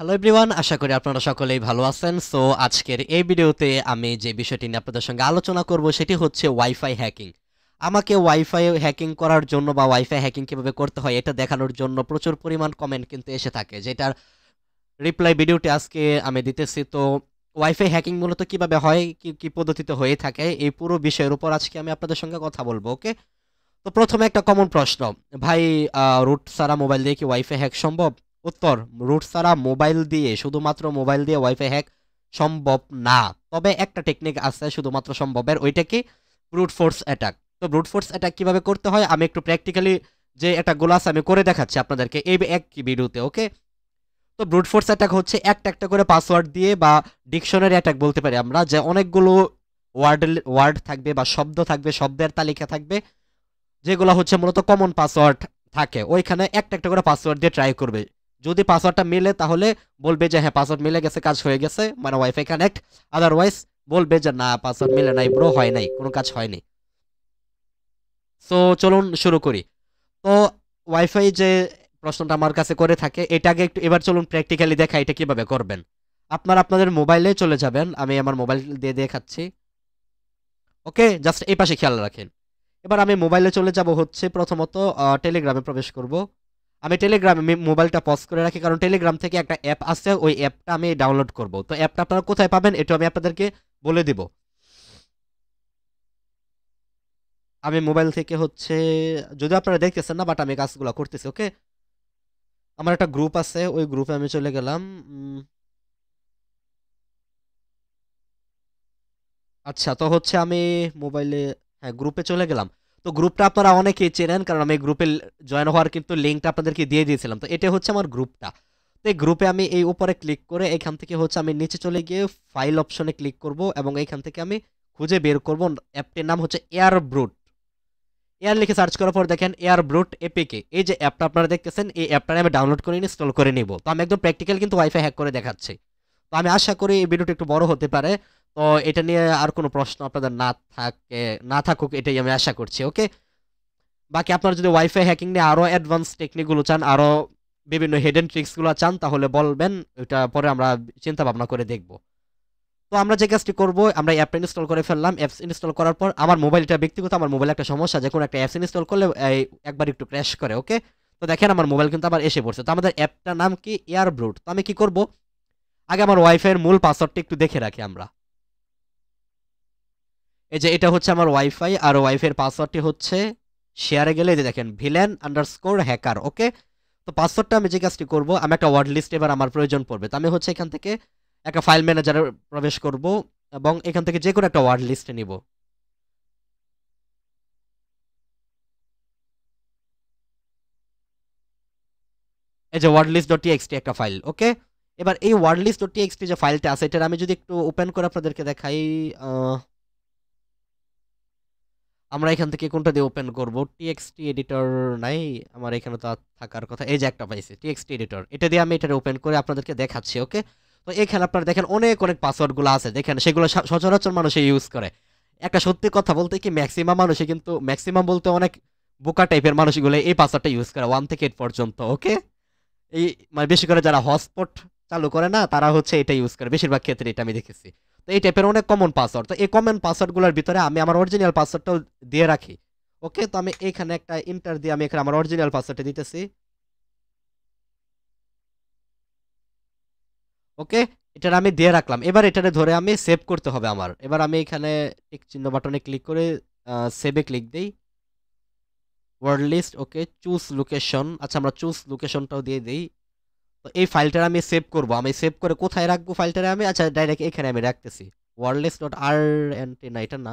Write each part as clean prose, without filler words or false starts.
Hello everyone, আশা করি আপনারা সকলেই ভালো আছেন। সো আজকের এই ভিডিওতে আমি যে বিষয়টি নিয়ে আপনাদের সঙ্গে আলোচনা করব সেটি হচ্ছে ওয়াইফাই হ্যাকিং। আমাকে ওয়াইফাই হ্যাকিং করার জন্য বা ওয়াইফাই হ্যাকিং কিভাবে করতে হয় এটা দেখানোর জন্য প্রচুর পরিমাণ কমেন্ট কিন্তু এসে থাকে, যেটার রিপ্লাই ভিডিওটি আজকে আমি দিতেছি। তো ওয়াইফাই হ্যাকিং মূলত কিভাবে হয়, কি কি পদ্ধতিতে হয়ে থাকে, এই পুরো বিষয়ের উপর আজকে আমি আপনাদের সঙ্গে কথা বলবো। ওকে, তো প্রথমে একটা কমন প্রশ্ন, ভাই রুট ছাড়া মোবাইল দিয়ে কি ওয়াইফাই হ্যাক সম্ভব? উত্তর, রুট ছাড়া মোবাইল দিয়ে, শুধুমাত্র মোবাইল দিয়ে ওয়াইফাই হ্যাক সম্ভব না। তবে একটা টেকনিক আছে শুধুমাত্র সম্ভবের, ওইটা কি? Brute force attack. তো ব্রুট ফোর্স অ্যাটাক কিভাবে করতে হয় আমি একটু প্র্যাকটিক্যালি যে একটা গোলাস আমি করে দেখাচ্ছি আপনাদেরকে এই এক ভিডিওতে। ওকে, তো ব্রুট ফোর্স অ্যাটাক হচ্ছে একটা একটা করে পাসওয়ার্ড দিয়ে, বা ডিকশনারি অ্যাটাক বলতে পারি আমরা, যে অনেকগুলো ওয়ার্ড ওয়ার্ড থাকবে বা শব্দ থাকবে, শব্দের তালিকা থাকবে, যেগুলো হচ্ছে মূলত কমন পাসওয়ার্ড থাকে। ওইখানে একটা একটা করে পাসওয়ার্ড দিয়ে ট্রাই করবে। যদি পাসওয়ার্ডটা মিলে তাহলে বলবে যে হ্যাঁ পাসওয়ার্ড মিলে গেছে, কাজ হয়ে গেছে, মানে ওয়াইফাই কানেক্ট। আদারওয়াইজ বলবে যে না, পাসওয়ার্ড মিলে নাই ব্রো, হয় নাই, কোনো কাজ হয়নি। সো চলুন শুরু করি। তো ওয়াইফাই যে প্রশ্নটা আমার কাছে করে থাকে, এটা আগে একটু এবার চলুন প্র্যাকটিক্যালি দেখা এটা কিভাবে করবেন। আপনারা আপনাদের মোবাইলে চলে যাবেন, আমি আমার মোবাইল দিয়ে দেখাচ্ছি। ওকে, জাস্ট এই পাশে খেয়াল রাখেন। এবার আমি মোবাইলে চলে যাব, হচ্ছে প্রথমত টেলিগ্রামে প্রবেশ করব। আমি টেলিগ্রামে মোবাইলটা পজ করে রাখি, কারণ টেলিগ্রাম থেকে একটা অ্যাপ আছে, ওই অ্যাপটা আমি ডাউনলোড করব। তো অ্যাপটা আপনারা কোথায় পাবেন এটা আমি আপনাদেরকে বলে দিব। আমি মোবাইল থেকে হচ্ছে, যদি আপনারা দেখতেছেন না, বাট আমি কাজগুলো করতেছি। ওকে, আমার একটা গ্রুপ আছে, ওই গ্রুপে আমি চলে গেলাম। আচ্ছা, তো হচ্ছে আমি মোবাইলে, হ্যাঁ গ্রুপে চলে গেলাম। তো গ্রুপটা আপনারা অনেকেই চেনেন, কারণ আমি গ্রুপে জয়েন হওয়ার কিন্তু লিঙ্কটা আপনাদেরকে দিয়ে দিয়েছিলাম। তো এটা হচ্ছে আমার গ্রুপটা। তো এই গ্রুপে আমি এই উপরে ক্লিক করে এখান থেকে হচ্ছে আমি নিচে চলে গিয়ে ফাইল অপশনে ক্লিক করব, এবং এইখান থেকে আমি খুঁজে বের করব অ্যাপটির নাম হচ্ছে এয়ার ব্রুট। এয়ার লিখে সার্চ করার পর দেখেন এয়ার ব্রুট এপিকে, এই যে অ্যাপটা আপনারা দেখতেছেন, এই অ্যাপটা আমি ডাউনলোড করে ইনস্টল করে নিব। তো আমি একদম প্র্যাকটিক্যাল কিন্তু ওয়াইফাই হ্যাক করে দেখাচ্ছি। তো আমি আশা করি এই ভিডিওটা একটু বড় হতে পারে। তো এটা নিয়ে আর কোনো প্রশ্ন আপনাদের না থাকুক, এটাই আমি আশা করছি। ওকে, বাকি আপনারা যদি ওয়াইফাই হ্যাকিং নিয়ে আরো অ্যাডভান্স টেকনিকগুলো চান, আরো বিভিন্ন হিডেন ট্রিক্সগুলো চান, তাহলে বলবেন, ওইটা পরে আমরা চিন্তা ভাবনা করে দেখব। তো আমরা যে কাজটি করব, আমরা অ্যাপটা ইনস্টল করে ফেললাম। অ্যাপস ইনস্টল করার পর আমার মোবাইলটা ব্যক্তিগত, আমার মোবাইলে একটা সমস্যা, যে কোনো একটা অ্যাপস ইনস্টল করলে একবার একটু ক্র্যাশ করে। ওকে, তো দেখেন আমার মোবাইল কিন্তু আবার এসে পড়ছে। তো আমাদের অ্যাপটার নাম কি? Air brute. তো আমি কি করব, আগে আমার ওয়াইফাই এর মূল পাসওয়ার্ডটা একটু দেখে রাখি আমরা। এই যে এটা হচ্ছে আমার ওয়াইফাই, আর ওয়াইফাই এর পাসওয়ার্ডটি হচ্ছে, শেয়ারে গেলে এই যে দেখেন ভিলেন_হ্যাকার। ওকে, তো পাসওয়ার্ডটা আমি যে কাজটি করব, আমি একটা ওয়ার্ড লিস্ট এবার আমার প্রয়োজন পড়বে। তো আমি হচ্ছে এখান থেকে একটা ফাইল ম্যানেজারে প্রবেশ করব, এবং এখান থেকে যে কোনো একটা ওয়ার্ড লিস্টে নিব। এই যে ওয়ার্ড লিস্ট ডট টিএক্সটি একটা ফাইল। ওকে, এবার এই ওয়ার্ড লিস্ট ডট টিএক্সটি যে ফাইলটা আছে, এটা আমি যদি একটু ওপেন করে আপনাদেরকে দেখাই, আমরা এখান থেকে কোনটা দিয়ে ওপেন করব? টিএক্সটি এডিটর নাই আমার এখানে, তো থাকার কথা। এই যে একটা পাইছি, টিএক্সটি এডিটর, এটা দিয়ে আমি এটা ওপেন করে আপনাদেরকে দেখাচ্ছি। ওকে, তো এখানে আপনারা দেখেন অনেক অনেক পাসওয়ার্ডগুলো আছে, দেখেন সেগুলো সচরাচর মানুষে ইউজ করে। একটা সত্যি কথা বলতে কি, ম্যাক্সিমাম মানুষই কিন্তু, ম্যাক্সিমাম বলতে অনেক বোকা টাইপের মানুষগুলো এই পাসওয়ার্ডটা ইউজ করে 1 থেকে 8 পর্যন্ত। ওকে, এই মানে বেশি করে যারা হটস্পট চালু করে না, তারা হচ্ছে এটা ইউজ করে বেশিরভাগ ক্ষেত্রে, এটা আমি দেখেছি। তো এই টাইপের অনেক কমন পাসওয়ার্ড, তো এই কমন পাসওয়ার্ডগুলোর ভিতরে আমি আমার অরিজিনাল পাসওয়ার্ডটাও দিয়ে রাখি। ওকে, তো আমি এখানে একটা ইন্টার দিয়ে আমি এখানে আমার অরিজিনাল পাসওয়ার্ডটা দিতেছি। ওকে, এটার আমি দিয়ে রাখলাম। এবার এটারে ধরে আমি সেভ করতে হবে আমার। এবার আমি এখানে টিক চিহ্ন বাটনে ক্লিক করে সেভে ক্লিক দেই। ওয়ার্ড লিস্ট, ওকে, চুজ লোকেশন, আচ্ছা আমরা চুজ লোকেশনটাও দিয়ে দিই। তো এই ফাইলটা আমি সেভ করব, আমি সেভ করে কোথায় রাখবো ফাইলটারে আমি, আচ্ছা ডাইরেক্ট এখানে আমি রাখতেছি। ওয়ারলেস ডট আর এন টি, না এটা না।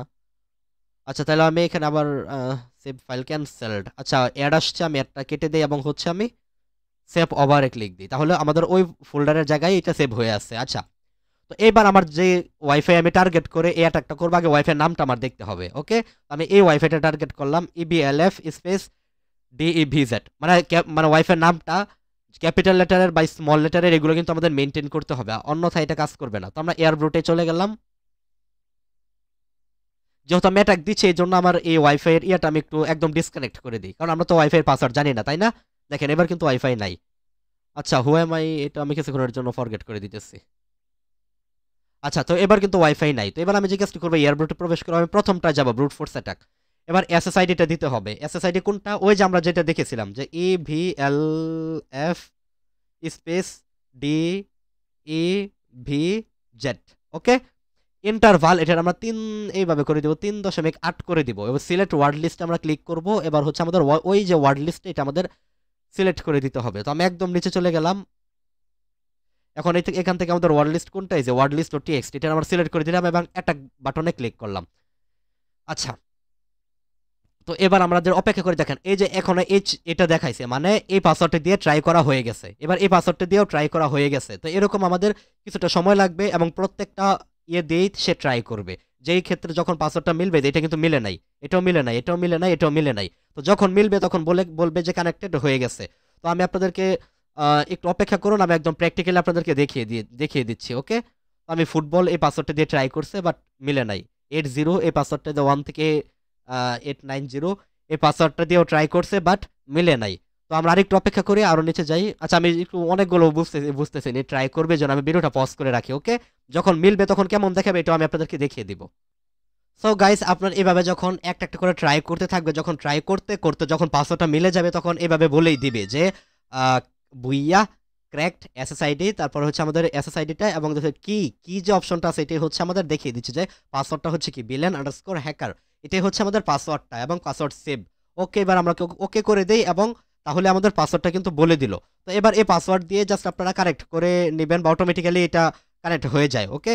আচ্ছা তাহলে আমি এখানে আবার সেভ ফাইল ক্যান্সেলড, আচ্ছা অ্যাড আসছে, আমি অ্যাডটা কেটে দিই এবং হচ্ছে আমি সেভ ওভারে ক্লিক দিই, তাহলে আমাদের ওই ফোল্ডারের জায়গায় এটা সেভ হয়ে আছে। আচ্ছা, তো এবার আমার যে ওয়াইফাই আমি টার্গেট করে এই অ্যাটাকটা করবো, আগে ওয়াইফাই নামটা আমার দেখতে হবে। ওকে, আমি এই ওয়াইফাইটা টার্গেট করলাম, ইবিএলএফ স্পেস ডিইভিজেড, মানে মানে ওয়াইফাই নামটা ক্যাপিটাল লেটারের বা স্মল লেটারের, এগুলো কিন্তু আমাদের মেনটেন করতে হবে, অন্যথায় এটা কাজ করবে না। তো আমরা এয়ার ব্রুটে চলে গেলাম। যেহেতু আমি অ্যাটাক দিচ্ছি, এই জন্য আমার এই ওয়াইফাই এর ইয়েটা আমি একটু একদম ডিসকানেক্ট করে দিই, কারণ আমরা তো ওয়াইফাই এর পাসওয়ার্ড জানি না, তাই না? দেখেন এবার কিন্তু ওয়াইফাই নাই। আচ্ছা হু এম আই, এটা আমি কিছুক্ষণের জন্য ফরগেট করে দিতেছি। আচ্ছা, তো এবার কিন্তু ওয়াইফাই নাই। তো এবার আমি যে কাজটি করবো, এয়ারব্রুটে প্রবেশ করে আমি প্রথমটা যাবো ব্রুট ফোর্স অ্যাটাক। এবার এসএসআইডিটা দিতে হবে। এসএসআইডি কোনটা? ওই যে আমরা যেটা দেখেছিলাম যে EVLF স্পেস DEVZ। ওকে, ইন্টারভাল এটার আমরা 3 এইভাবে করে দিব, 3.8 করে দিব। এবার সিলেক্ট ওয়ার্ড লিস্টে আমরা ক্লিক করব। এবার হচ্ছে আমাদের ওই যে ওয়ার্ড লিস্ট, এটা আমাদের সিলেক্ট করে দিতে হবে। তো আমি একদম নিচে চলে গেলাম। এখন এখান থেকে আমাদের ওয়ার্ড লিস্ট কোনটা, এই যে ওয়ার্ড লিস্ট .txt, এটা আমরা সিলেক্ট করে দিলাম এবং অ্যাটাক বাটনে ক্লিক করলাম। আচ্ছা, তো এবার আমাদের অপেক্ষা করে দেখেন, এই যে এখন এটা দেখাইছে, মানে এই পাসওয়ার্ডটা দিয়ে ট্রাই করা হয়ে গেছে। এবার এই পাসওয়ার্ডটা দিয়েও ট্রাই করা হয়ে গেছে। তো এরকম আমাদের কিছুটা সময় লাগবে এবং প্রত্যেকটা দিয়েই সে ট্রাই করবে। যেই ক্ষেত্রে যখন পাসওয়ার্ডটা মিলবে, এটা কিন্তু মিলে নাই, এটাও মিলে নাই, এটাও মিলে নাই, এটাও মিলে নাই। তো যখন মিলবে তখন বলবে যে কানেক্টেড হয়ে গেছে। তো আমি আপনাদেরকে একটু অপেক্ষা করুন, আমি একদম প্র্যাকটিক্যালি আপনাদেরকে দেখিয়ে দিচ্ছি। ওকে, আমি ফুটবল এই পাসওয়ার্ডটা দিয়ে ট্রাই করছে, বাট মিলে নাই। 80 এই পাসওয়ার্ডটা দিয়ে 1 থেকে 890 এই পাসওয়ার্ডটা দিয়েও ট্রাই করছে, বাট মিলে নাই। তো আমরা আরেকটু অপেক্ষা করি, আরো নিচে যাই। আচ্ছা, আমি একটু অনেকগুলো বুঝতেছি ট্রাই করবে যেন আমি ভিডিওটা পজ করে রাখি। ওকে, যখন মিলবে তখন কেমন দেখাবে এটা আমি আপনাদেরকে দেখিয়ে দিব। সো গাইস, আপনার এভাবে যখন একটা একটা করে ট্রাই করতে থাকবে, যখন ট্রাই করতে করতে যখন পাসওয়ার্ডটা মিলে যাবে, তখন এভাবে বলেই দিবে যে বুইয়া ক্র্যাকড এসএসআইডি, তারপর হচ্ছে আমাদের এসএসআইডিটা এবং কি কি যে অপশনটা আছে এটাই হচ্ছে আমাদের দেখিয়ে দিচ্ছে যে পাসওয়ার্ডটা হচ্ছে কি villain_hacker। এটাই হচ্ছে আমাদের পাসওয়ার্ডটা এবং পাসওয়ার্ড সেভ। ওকে, এবার আমরা ওকে করে দেই এবং তাহলে আমাদের পাসওয়ার্ডটা কিন্তু বলে দিল। তো এবার এই পাসওয়ার্ড দিয়ে জাস্ট আপনারা কানেক্ট করে নেবেন বা অটোমেটিক্যালি এটা কানেক্ট হয়ে যায়। ওকে,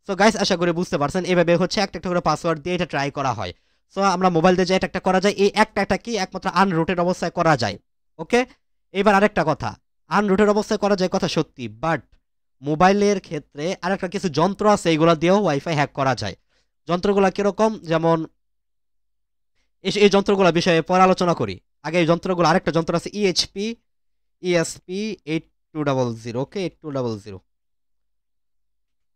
সো গাইস, আশা করি বুঝতে পারছেন এভাবে হচ্ছে একটা একটা করে পাসওয়ার্ড দিয়ে এটা ট্রাই করা হয়। সো আমরা মোবাইল দিয়ে যে একটা করা যায়, এই একটা কি একমাত্র আনরুটেড অবস্থায় করা যায়। ওকে, এবার আরেকটা কথা, আনরুটেড অবস্থায় করা যায় কথা সত্যি, বাট মোবাইলের ক্ষেত্রে আরেকটা কিছু যন্ত্র আছে, এইগুলো দিয়েও ওয়াইফাই হ্যাক করা যায়। যন্ত্রগুলো কিরকম, যেমন এই যন্ত্রগুলো বিষয়ে পরে আলোচনা করি। আগে এই যন্ত্রগুলো, আরেকটা যন্ত্র আছে ESP8200। ওকে, 8200।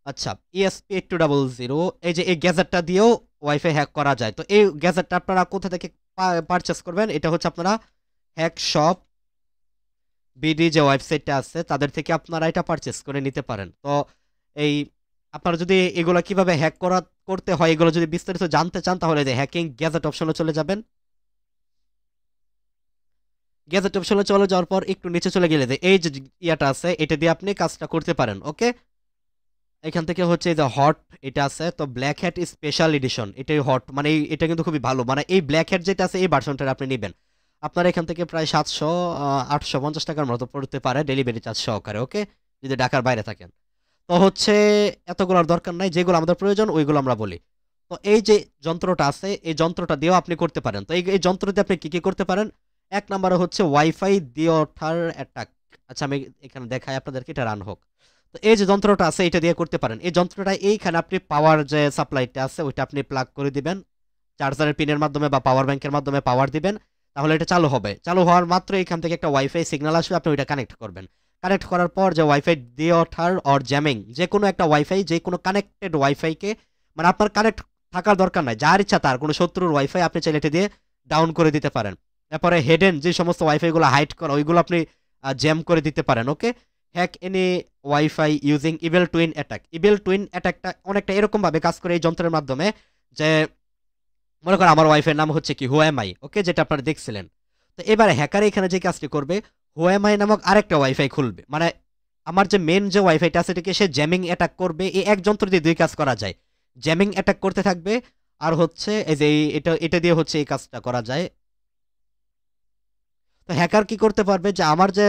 আচ্ছা, ESP8200, এই যে এই গ্যাজেটটা দিয়েও ওয়াইফাই হ্যাক করা যায়। তো এই গ্যাজেটটা আপনারা কোথা থেকে পারচেস করবেন? এটা হচ্ছে আপনারা হ্যাক শপ বিডি যে ওয়েবসাইটটা আছে তাদের থেকে আপনারা এটা পারচেস করে নিতে পারেন। তো এই আপনারা যদি এগুলো কিভাবে হ্যাক করতে হয় এগুলো যদি বিস্তারিত জানতে চান, তাহলে যে হ্যাকিং গ্যাজেট অপশনে চলে যাবেন। গ্যাজেট অপশনে চলে যাওয়ার পর একটু নিচে চলে গেলে যে এই যে ইয়াটা আছে, এটা দিয়ে আপনি কাজটা করতে পারেন। ওকে, এখান থেকে হচ্ছে যে হট এটা আছে, তো ব্ল্যাক হ্যাট স্পেশাল এডিশন, এটাই হট, মানে এটা কিন্তু খুবই ভালো। মানে এই ব্ল্যাক হ্যাট যেটা আছে এই ভার্সনটা আপনি নেবেন। আপনার এখান থেকে প্রায় 850 টাকার মতো পড়তে পারে ডেলিভারি চার্জ সহকারে। ওকে, যদি ঢাকার বাইরে থাকেন। তো হচ্ছে এতগুলোর দরকার নাই, যেগুলো আমাদের প্রয়োজন ওইগুলো আমরা বলি। তো এই যে যন্ত্রটা আছে, এই যন্ত্রটা দিয়েও আপনি করতে পারেন। তো এই যন্ত্র দিয়ে আপনি কি কি করতে পারেন? এক নম্বরে হচ্ছে ওয়াইফাই ডিওঠার অ্যাটাক। আচ্ছা, আমি এখানে দেখাই আপনাদেরকে, এটা রান হোক। তো এই যে যন্ত্রটা আছে এটা দিয়ে করতে পারেন। এই যন্ত্রটা এইখানে আপনি পাওয়ার যে সাপ্লাইটা আছে ওইটা আপনি প্লাগ করে দিবেন, চার্জারের পিনের মাধ্যমে বা পাওয়ার ব্যাংকের মাধ্যমে পাওয়ার দিবেন, তাহলে এটা চালু হবে। চালু হওয়ার মাত্র এখান থেকে একটা ওয়াইফাই সিগন্যাল আসবে, আপনি ওইটা কানেক্ট করবেন। কানেক্ট করার পর যে ওয়াইফাই ডিওঠার অর জ্যামিং, যে কোনো একটা ওয়াইফাই, যে কোনো কানেক্টেড ওয়াইফাইকে, মানে আপনার কানেক্ট থাকার দরকার নাই, যার ইচ্ছা তার কোনো শত্রুর ওয়াইফাই আপনি চাইলে এটা দিয়ে ডাউন করে দিতে পারেন। তারপরে হেডেন যে সমস্ত ওয়াইফাইগুলো হাইড করা ওইগুলো আপনি জ্যাম করে দিতে পারেন। Okay, hack any WiFi using evil twin attack. Evil twin অ্যাটাকটা অনেকটা এরকমভাবে কাজ করে এই যন্ত্রের মাধ্যমে, যে মনে করেন আমার ওয়াইফের নাম হচ্ছে কি হুয়ামাই। ওকে, যেটা আপনারা দেখছিলেন। তো এবারে হ্যাকার এখানে যে কাজটি করবে, হুয়ামাই নামক আরেকটা ওয়াইফাই খুলবে, মানে আমার যে মেন যে ওয়াইফাইটা আছে এটাকে সে জ্যামিং অ্যাটাক করবে। এই এক যন্ত্র দিয়ে দুই কাজ করা যায়, জ্যামিং অ্যাটাক করতে থাকবে, আর হচ্ছে এই যে এটা এটা দিয়ে হচ্ছে এই কাজটা করা যায়। তো হ্যাকার কি করতে পারবে, যে আমার যে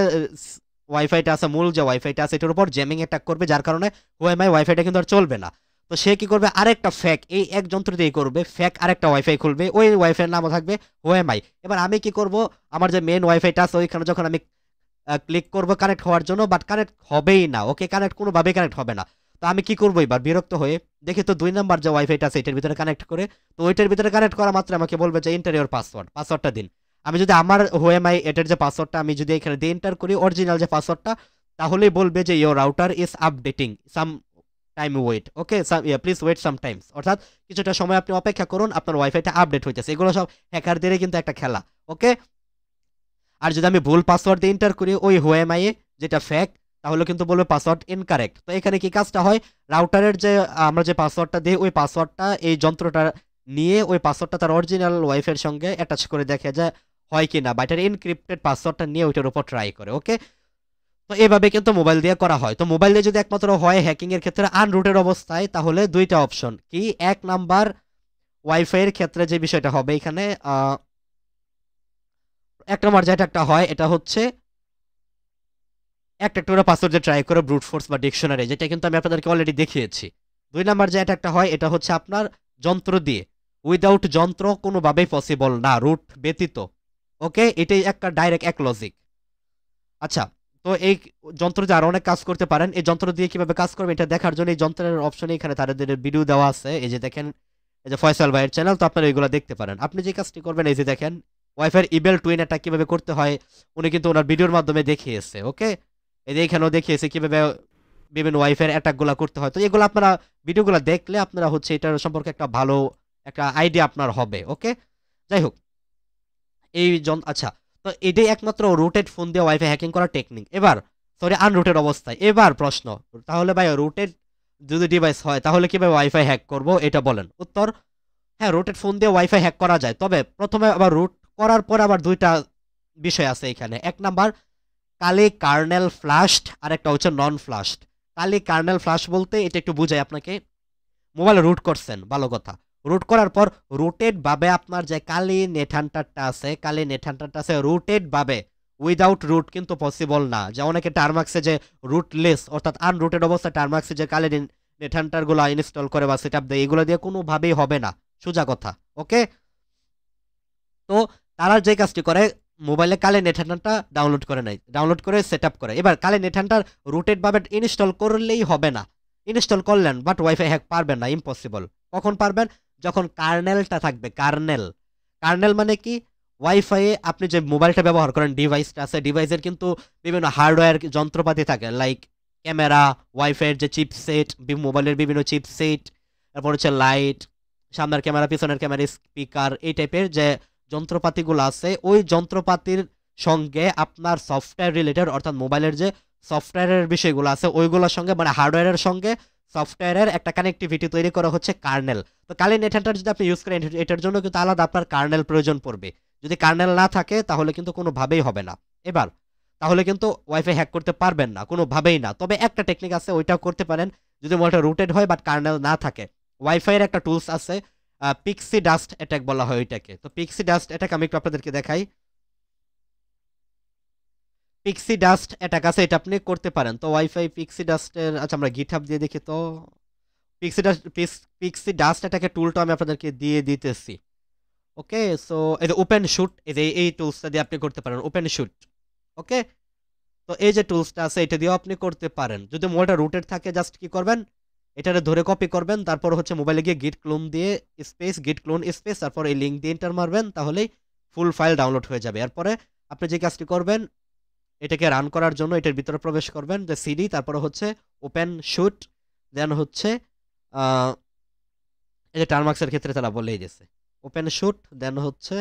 ওয়াইফাইটা আছে, মূল যে ওয়াইফাইটা আছে এটার উপর জ্যামিং অ্যাটাক করবে, যার কারণে ওএমআই ওয়াইফাইটা কিন্তু আর চলবে না। তো সে কি করবে, আরেকটা ফ্যাক এই এক যন্ত্র দিয়ে করবে, ফ্যাক আরেকটা ওয়াইফাই খুলবে, ওই ওয়াইফাইয়ের নামও থাকবে ওএমআই। এবার আমি কি করব, আমার যে মেন ওয়াইফাইটা আছে ওইখানে যখন আমি ক্লিক করব কানেক্ট হওয়ার জন্য, বাট কানেক্ট হবেই না। ওকে, কানেক্ট কোনোভাবেই কানেক্ট হবে না। তো আমি কি করবো এবার, বিরক্ত হয়ে দেখি তো 2 নাম্বার যে ওয়াইফাইটা আছে এটার ভিতরে কানেক্ট করে, তো ওইটার ভিতরে কানেক্ট করা মাত্র আমাকে বলবে যে এন্টার ইওর পাসওয়ার্ডটা দিন। আমি যদি আমার হোএমআই এটার যে পাসওয়ার্ডটা আমি যদি এখানে দিয়ে এন্টার করি অরিজিনাল যে পাসওয়ার্ডটা, তাহলেই বলবে যে your router is updating some time wait. Okay, please wait some times, অর্থাৎ কিছুটা সময় আপনি অপেক্ষা করুন, আপনার ওয়াইফাইটা আপডেট হইতেছে। এগুলো সব হ্যাকারদেরই কিন্তু একটা খেলা। ওকে, আর যদি আমি ভুল পাসওয়ার্ড দিয়ে এন্টার করি ওই হোএমআই এ যেটা ফেক, তাহলে কিন্তু বলবে পাসওয়ার্ড ইনকারেক্ট। তো এখানে কি কাজটা হয়, রাউটারের যে আমরা যে পাসওয়ার্ডটা দিই ওই পাসওয়ার্ডটা এই যন্ত্রটা নিয়ে ওই পাসওয়ার্ডটা তার অরিজিনাল ওয়াইফের সঙ্গে অ্যাটাচ করে দেখে যে হয় কি না, বা এটার এনক্রিপ্টেড পাসওয়ার্ডটা নিয়ে ওইটার উপর ট্রাই করে। ওকে, তো এভাবে কিন্তু মোবাইল দিয়ে করা হয়। তো মোবাইল দিয়ে যদি একমাত্র হয় হ্যাকিং এর ক্ষেত্রে আনরুটেড অবস্থায়, তাহলে দুইটা অপশন কি, এক নাম্বার ওয়াইফাই এর ক্ষেত্রে যে বিষয়টা হবে এখানে এক নম্বর যেটা একটা হয় এটা হচ্ছে একটা একটা করে পাসওয়ার্ড দিয়ে ট্রাই করে ব্রুট ফোর্স বা ডিকশনারি, যেটা কিন্তু আমি আপনাদেরকে অলরেডি দেখিয়েছি। দুই নাম্বার যেটা একটা হয় এটা হচ্ছে আপনার যন্ত্র দিয়ে, উইদাউট যন্ত্র কোনোভাবেই পসিবল না, রুট ব্যতীত। ওকে, এটাই একটা ডাইরেক্ট এক লজিক। আচ্ছা, তো এই যন্ত্র দিয়ে আরো অনেক কাজ করতে পারেন। এই যন্ত্র দিয়ে কিভাবে কাজ করবে এটা দেখার জন্য এই যন্ত্রের অপশনে এখানে তাদের ভিডিও দেওয়া আছে, এই যে দেখেন, এই যে ফয়সাল ভাইয়ের চ্যানেল, তো আপনারা এইগুলো দেখতে পারেন। আপনি যে কাজটি করবেন, এই যে দেখেন ওয়াইফাই ইবেল টুইন অ্যাটাক কিভাবে করতে হয় উনি কিন্তু ওনার ভিডিওর মাধ্যমে দেখিয়েছে। ওকে, এই যে এখানেও দেখিয়েছে কিভাবে বিভিন্ন ওয়াইফাই অ্যাটাকগুলো করতে হয়। তো এগুলো আপনারা ভিডিওগুলো দেখলে আপনারা হচ্ছে এটার সম্পর্কে একটা ভালো একটা আইডিয়া আপনার হবে। ওকে, যাই হোক, আচ্ছা, তো এটাই একমাত্র রুটেড ফোন দিয়ে ওয়াইফাই হ্যাকিং করার টেকনিক। এবার সরি, আনরুটেড অবস্থায় এবার প্রশ্ন, তাহলে ভাই রুটেড যদি ডিভাইস হয় তাহলে কিভাবে ওয়াইফাই হ্যাক করব এটা বলেন। উত্তর, হ্যাঁ, রুটেড ফোন দিয়ে ওয়াইফাই হ্যাক করা যায়, তবে প্রথমে আবার রুট করার পর আবার দুইটা বিষয় আছে এখানে। এক নাম্বার কালি কার্নেল ফ্লাশড, আর একটা হচ্ছে নন ফ্লাশড। কালি কার্নেল ফ্লাশ বলতে এটা একটু বুঝাই আপনাকে, মোবাইল রুট করছেন, ভালো কথা, রুট করার পর রুটেড ভাবে আপনার যে কালি নেটহান্টারটা আছে রুটেড ভাবে, উইদাউট রুট কিন্তু পসিবল না। যে অনেকে টার্মাক্সে যে রুটলেস অর্থাৎ আনরুটেড অবস্থায় টার্মাক্সে যে কালি নেটহান্টার গুলো ইনস্টল করে বা সেটআপ দেয়, এগুলো দিয়ে কোনোভাবেই হবে না, সোজা কথা। ওকে, তো তারা যে কাজটি করে, মোবাইলে কালে নেটহান্টারটা ডাউনলোড করে নেয়, ডাউনলোড করে সেটআপ করে। এবার কালে নেটহান্টার রুটেড ভাবে ইনস্টল করলেই হবে না, ইনস্টল করলেন বাট ওয়াইফাই হ্যাক পারবেন না, ইম্পসিবল। কখন পারবেন, যখন কার্নেলটা থাকবে। কার্নেল, কার্নেল মানে কি, ওয়াইফাইয়ে আপনি যে মোবাইলটা ব্যবহার করেন, ডিভাইসটা আছে, ডিভাইসের কিন্তু বিভিন্ন হার্ডওয়্যার যন্ত্রপাতি থাকে, লাইক ক্যামেরা, ওয়াইফাইয়ের যে চিপসেট, মোবাইলের বিভিন্ন চিপসেট, তারপর হচ্ছে লাইট, সামনের ক্যামেরা, পিছনের ক্যামেরা, স্পিকার, এই টাইপের যে যন্ত্রপাতিগুলো আছে, ওই যন্ত্রপাতির সঙ্গে আপনার সফটওয়্যার রিলেটেড অর্থাৎ মোবাইলের যে সফটওয়্যারের বিষয়গুলো আছে ওইগুলোর সঙ্গে, মানে হার্ডওয়্যারের সঙ্গে সফটওয়্যারের একটা কানেক্টিভিটি তৈরি করা হচ্ছে কার্নেল। তো কালি নেটহান্টার যদি আপনি ইউজ করেন, এটার জন্য কিন্তু আলাদা আপনার কার্নেল প্রয়োজন পড়বে। যদি কার্নেল না থাকে তাহলে কিন্তু কোনোভাবেই হবে না। এবার তাহলে কিন্তু ওয়াইফাই হ্যাক করতে পারবেন না, কোনোভাবেই না। তবে একটা টেকনিক আছে, ওইটাও করতে পারেন যদি মোবাইলটা রুটেড হয় বাট কার্নেল না থাকে। ওয়াইফাইয়ের একটা টুলস আছে, পিক্সি ডাস্ট অ্যাটাক বলা হয় ওইটাকে। তো পিক্সি ডাস্ট অ্যাটাক আমি একটু আপনাদেরকে দেখাই। পিক্সি ডাস্ট অ্যাটাক আছে, এটা আপনি করতে পারেন। তো ওয়াইফাই পিক্সি ডাস্টের, আচ্ছা আমরা গিটহাব দিয়ে দেখি। তো পিক্সি ডাস্ট অ্যাটাকের টুলটা আমি আপনাদেরকে দিয়ে দিতেছি। ওকে, সো এই যে ওপেন শুট, এই যে এই টুলসটা দিয়ে আপনি করতে পারেন, ওপেন শুট। ওকে, তো এই যে টুলসটা আছে এটা দিয়েও আপনি করতে পারেন। যদি মোবাইলটা রুটেড থাকে জাস্ট কি করবেন, এটারে ধরে কপি করবেন, তারপর হচ্ছে মোবাইলে গিয়ে গিট ক্লোন দিয়ে স্পেস গিট ক্লোন স্পেস, তারপর এই লিঙ্ক দিয়ে এন্টার মারবেন, তাহলেই ফুল ফাইল ডাউনলোড হয়ে যাবে। এরপরে আপনি যে কাজটি করবেন, এটাকে রান করার জন্য এটার ভিতরে প্রবেশ করবেন, যে সিডি, তারপরে হচ্ছে ওপেন শুট, দেন হচ্ছে এই যে টার্মাক্সের ক্ষেত্রে তারা বলেই দিয়েছে ওপেন শুট, দেন হচ্ছে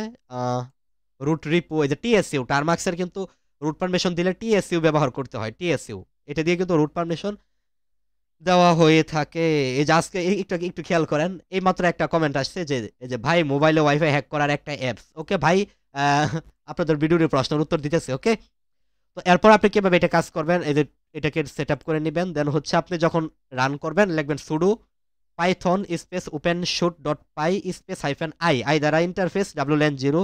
রুট রিপো, এই যে টিএসইউ, টার্মাক্সের কিন্তু রুট পারমিশন দিলে টিএসইউ ব্যবহার করতে হয়, টিএসইউ, এটা দিয়ে কিন্তু রুট পারমিশন দেওয়া হয়ে থাকে। এই যে আজকে একটু একটু খেয়াল করেন, এই মাত্র একটা কমেন্ট আসছে যে এই যে ভাই মোবাইলে ওয়াইফাই হ্যাক করার একটা অ্যাপস। ওকে ভাই, আপনাদের ভিডিওর প্রশ্নের উত্তর দিতেছে। ওকে, তো এরপর আপনি কিভাবে এটা কাজ করবেন, এই যে এটাকে সেট আপ করে নেবেন, দেন হচ্ছে আপনি যখন রান করবেন লিখবেন pseudo Python space open shoot dot pi space hyphen I দ্বারা ইন্টারফেস ডাব্লিউএন 0,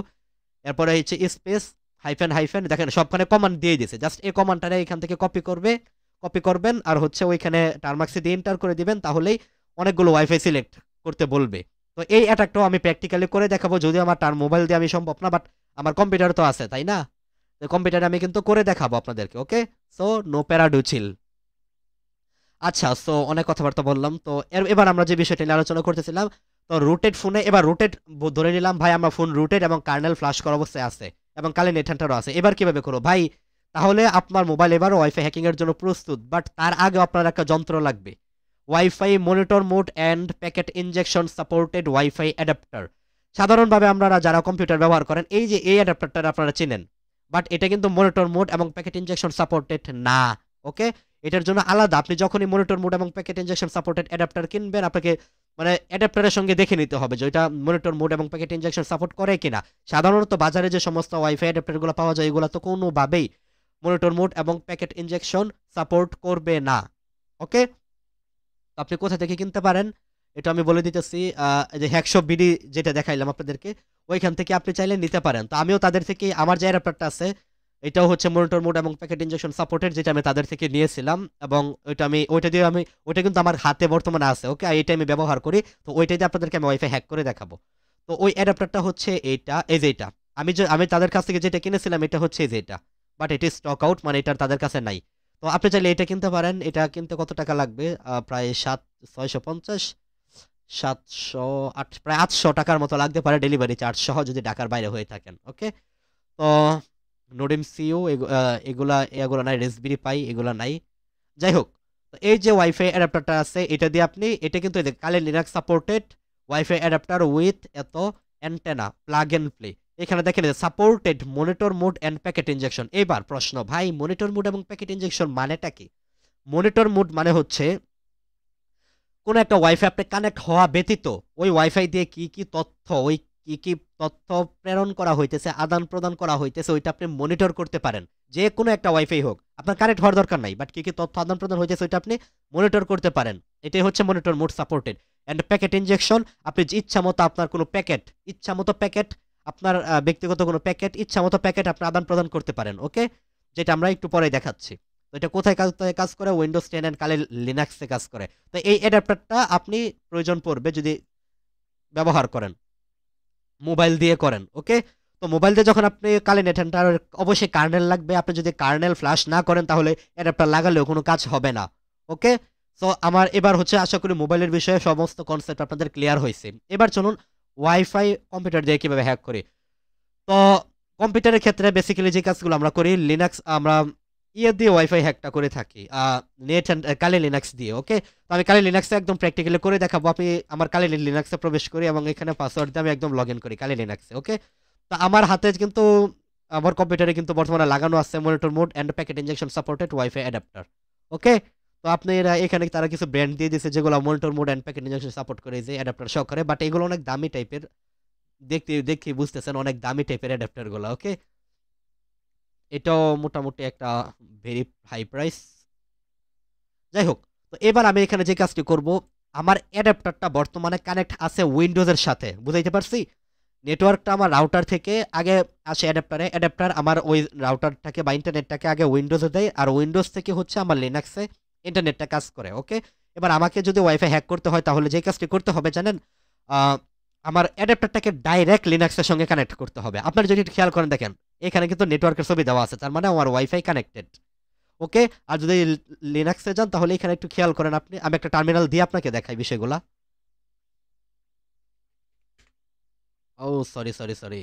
এরপরে হচ্ছে স্পেস হাইফেন হাইফেন, দেখেন সবখানে কমান্ড দিয়ে দিয়েছে, জাস্ট এই কমান্ডটা এখান থেকে কপি করবেন, আর হচ্ছে ওইখানে টার্মাক্সে দিয়ে এন্টার করে দিবেন, তাহলেই অনেকগুলো ওয়াইফাই সিলেক্ট করতে বলবে। তো এই অ্যাটাকটাও আমি প্র্যাকটিক্যালি করে দেখাবো, যদিও আমার মোবাইল দিয়ে আমি সম্ভব না, বাট আমার কম্পিউটার তো আছে, তাই না? তো কম্পিউটারে আমি কিন্তু করে দেখাবো আপনাদেরকে। ওকে, সো নো প্যারা ডু চিল। আচ্ছা, সো অনেক কথাবার্তা বললাম। তো এবার আমরা যে বিষয়টা নিয়ে আলোচনা করতেছিলাম, তো রুটেড ফোনে, এবার রুটেড ধরে নিলাম ভাই আমার ফোন রুটেড এবং কার্নেল ফ্লাশ করা অবস্থায় আছে এবং কালে নেটহান্টারও আছে। এবার কিভাবে করবো ভাই, তাহলে আপনার মোবাইল এবার ওয়াইফাই হ্যাকিং এর জন্য প্রস্তুত, বাট তার আগে আপনার একটা যন্ত্র লাগবে, wifi monitor mode and packet injection supported WiFi adapter. সাধারণভাবে আপনারা যারা কম্পিউটার ব্যবহার করেন, এই যে এই অ্যাডাপ্টারটা আপনারা চেনেন, বাট এটা কিন্তু মনিটর মোড এবং প্যাকেট ইনজেকশন সাপোর্টেড না। ওকে, এটার জন্য আলাদা আপনি যখনই মনিটর মোড এবং প্যাকেট ইনজেকশন সাপোর্টেড অ্যাডাপ্টার কিনবেন, আপনাকে মানে অ্যাডাপ্টারের সঙ্গে দেখে নিতে হবে যে ওইটা মনিটর মোড এবং প্যাকেট ইনজেকশন সাপোর্ট করে কিনা। সাধারণত বাজারে যে সমস্ত ওয়াইফাই অ্যাডাপ্টারগুলো পাওয়া যায় এগুলো তো কোনোভাবেই মনিটর মোড এবং প্যাকেট ইনজেকশন সাপোর্ট করবে না। ওকে, তো আপনি কোথা থেকে কিনতে পারেন এটা আমি বলে দিতেছি। এই যে হ্যাকশপ বিডি যেটা দেখাইলাম আপনাদেরকে, ওইখান থেকে আপনি চাইলে নিতে পারেন। তো আমিও তাদের থেকে আমার যে অ্যাডাপ্টারটা আছে এটাও হচ্ছে মনিটর মোড এবং প্যাকেট ইনজেকশন সাপোর্টেড, যেটা আমি তাদের থেকে নিয়েছিলাম, এবং ওইটা কিন্তু আমার হাতে বর্তমানে আছে। ওকে, এইটা আমি ব্যবহার করি। তো ওইটাই দিয়ে আপনাদেরকে আমি ওয়াইফাই হ্যাক করে দেখাবো। তো ওই অ্যাডাপ্টারটা হচ্ছে এইটা, এই যে এটা আমি তাদের কাছ থেকে যেটা কিনেছিলাম এটা হচ্ছে এই যে এটা, বাট এটি স্টক আউট, মানে এটা তাদের কাছে নাই। তো আপনি চাইলে এটা কিনতে পারেন। এটা কিনতে কত টাকা লাগবে? প্রায় 650, 708, প্রায় 800 টাকার মতো লাগতে পারে ডেলিভারি চার্জ সহ, যদি ঢাকার বাইরে হয়ে থাকেন। ওকে, তো নোডিম সিও এগুলা এগুলা নাই, রেসবেরি পাই এগুলা নাই। যাই হোক, তো এই যে ওয়াইফাই অ্যাডাপ্টারটা আছে এটা দিয়ে আপনি, এটা কিন্তু কালে Linux supported WiFi adapter with এত অ্যান্টেনা প্লাগ এন্ড প্লে। এখানে দেখেন supported monitor mode and packet injection. এবার প্রশ্ন, ভাই মনিটর মোড এবং প্যাকেট ইনজেকশন মানেটা কি? মনিটর মোড মানে হচ্ছে কোনো একটা ওয়াইফাই আপনি কানেক্ট হওয়া ব্যতীত ওই ওয়াইফাই দিয়ে কি কি তথ্য, ওই কি কি তথ্য প্রেরণ করা হইতেছে, আদান প্রদান করা হইতেছে, ওইটা আপনি মনিটর করতে পারেন। যে কোনো একটা ওয়াইফাই হোক, আপনার কানেক্ট হওয়ার দরকার নাই, বাট কি কি তথ্য আদান প্রদান হইতেছে ওইটা আপনি মনিটর করতে পারেন। এটাই হচ্ছে monitor mode supported. And packet injection, আপনি ইচ্ছা মতো আপনার কোনো প্যাকেট, ইচ্ছা মতো প্যাকেট, আপনার ব্যক্তিগত কোনো প্যাকেট, ইচ্ছা মতো প্যাকেট আপনি আদান প্রদান করতে পারেন। ওকে, যেটা আমরা একটু পরে দেখাচ্ছি। তো এটা কোথায় কাজ করে? উইন্ডোজ 10 এন্ড কালে লিনাক্সে কাজ করে। তো এই অ্যাডাপ্টারটা আপনি প্রয়োজন পড়বে যদি ব্যবহার করেন, মোবাইল দিয়ে করেন। ওকে, তো মোবাইল দিয়ে যখন আপনি কালে নেটেন, তার অবশ্যই কার্নেল লাগবে। আপনি যদি কার্নেল ফ্লাশ না করেন তাহলে অ্যাডাপ্টার লাগালেও কোনো কাজ হবে না। ওকে, সো আমার এবার হচ্ছে আশা করি মোবাইলের বিষয়ে সমস্ত কনসেপ্ট আপনাদের ক্লিয়ার হয়েছে। এবার চলুন ওয়াইফাই কম্পিউটার দিয়ে কিভাবে হ্যাক করি। তো কম্পিউটারের ক্ষেত্রে বেসিক্যালি যে কাজগুলো আমরা করি, লিনাক্স আমরা দিয়ে ওয়াইফাই হ্যাকটা করে থাকি, নেট অ্যান্ড কালি লিনাক্স দিয়ে। ওকে, তো আমি কালি লিনাক্সে একদম প্র্যাকটিক্যালি করে দেখাবো। আমি আমার কালি লিনাক্সে প্রবেশ করি এবং এখানে পাসওয়ার্ড দিয়ে আমি একদম লগ ইন করি কালি লিনাক্সে। ওকে, তো আমার হাতে কিন্তু আমার কম্পিউটারে কিন্তু বর্তমানে লাগানো আছে monitor mode and packet injection supported WiFi adapter. Okay, তো আপনি এখানে তারা কিছু ব্র্যান্ড দিয়ে দিয়েছে যেগুলো monitor mode and packet injection support করে, যে অ্যাডাপ্টার সহকারে, বাট এগুলো অনেক দামি টাইপের, দেখতে দেখে বুঝতেছেন অনেক দামি টাইপের অ্যাডাপ্টার গুলো। ওকে, এটাও মোটামুটি একটা ভেরি হাই প্রাইস। যাই হোক, তো এবার আমি এখানে যে কাজটি করব, আমার অ্যাডাপ্টারটা বর্তমানে কানেক্ট আছে উইন্ডোজের সাথে, বুঝাইতে পারছি? নেটওয়ার্কটা আমার রাউটার থেকে আগে আসে অ্যাডাপ্টারে, অ্যাডাপ্টার আমার ওই রাউটারটাকে বা ইন্টারনেটটাকে আগে উইন্ডোজে দেয়, আর উইন্ডোজ থেকে হচ্ছে আমার লিনাক্সে ইন্টারনেটটা কাজ করে। ওকে, এবার আমাকে যদি ওয়াইফাই হ্যাক করতে হয় তাহলে যে কাজটি করতে হবে জানেন, আমার অ্যাডাপ্টারটাকে ডাইরেক্ট লিনাক্সের সঙ্গে কানেক্ট করতে হবে। আপনারা যদি খেয়াল করেন দেখেন এখানে কিন্তু নেটওয়ার্কের ছবি দেওয়া আছে, তার মানে আমার ওয়াইফাই কানেক্টেড। ওকে, আর যদি লিনাক্সে যান তাহলে এখানে একটু খেয়াল করেন আপনি, আমি একটা টার্মিনাল দিয়ে আপনাকে দেখাই বিষয়গুলা। ও সরি সরি সরি,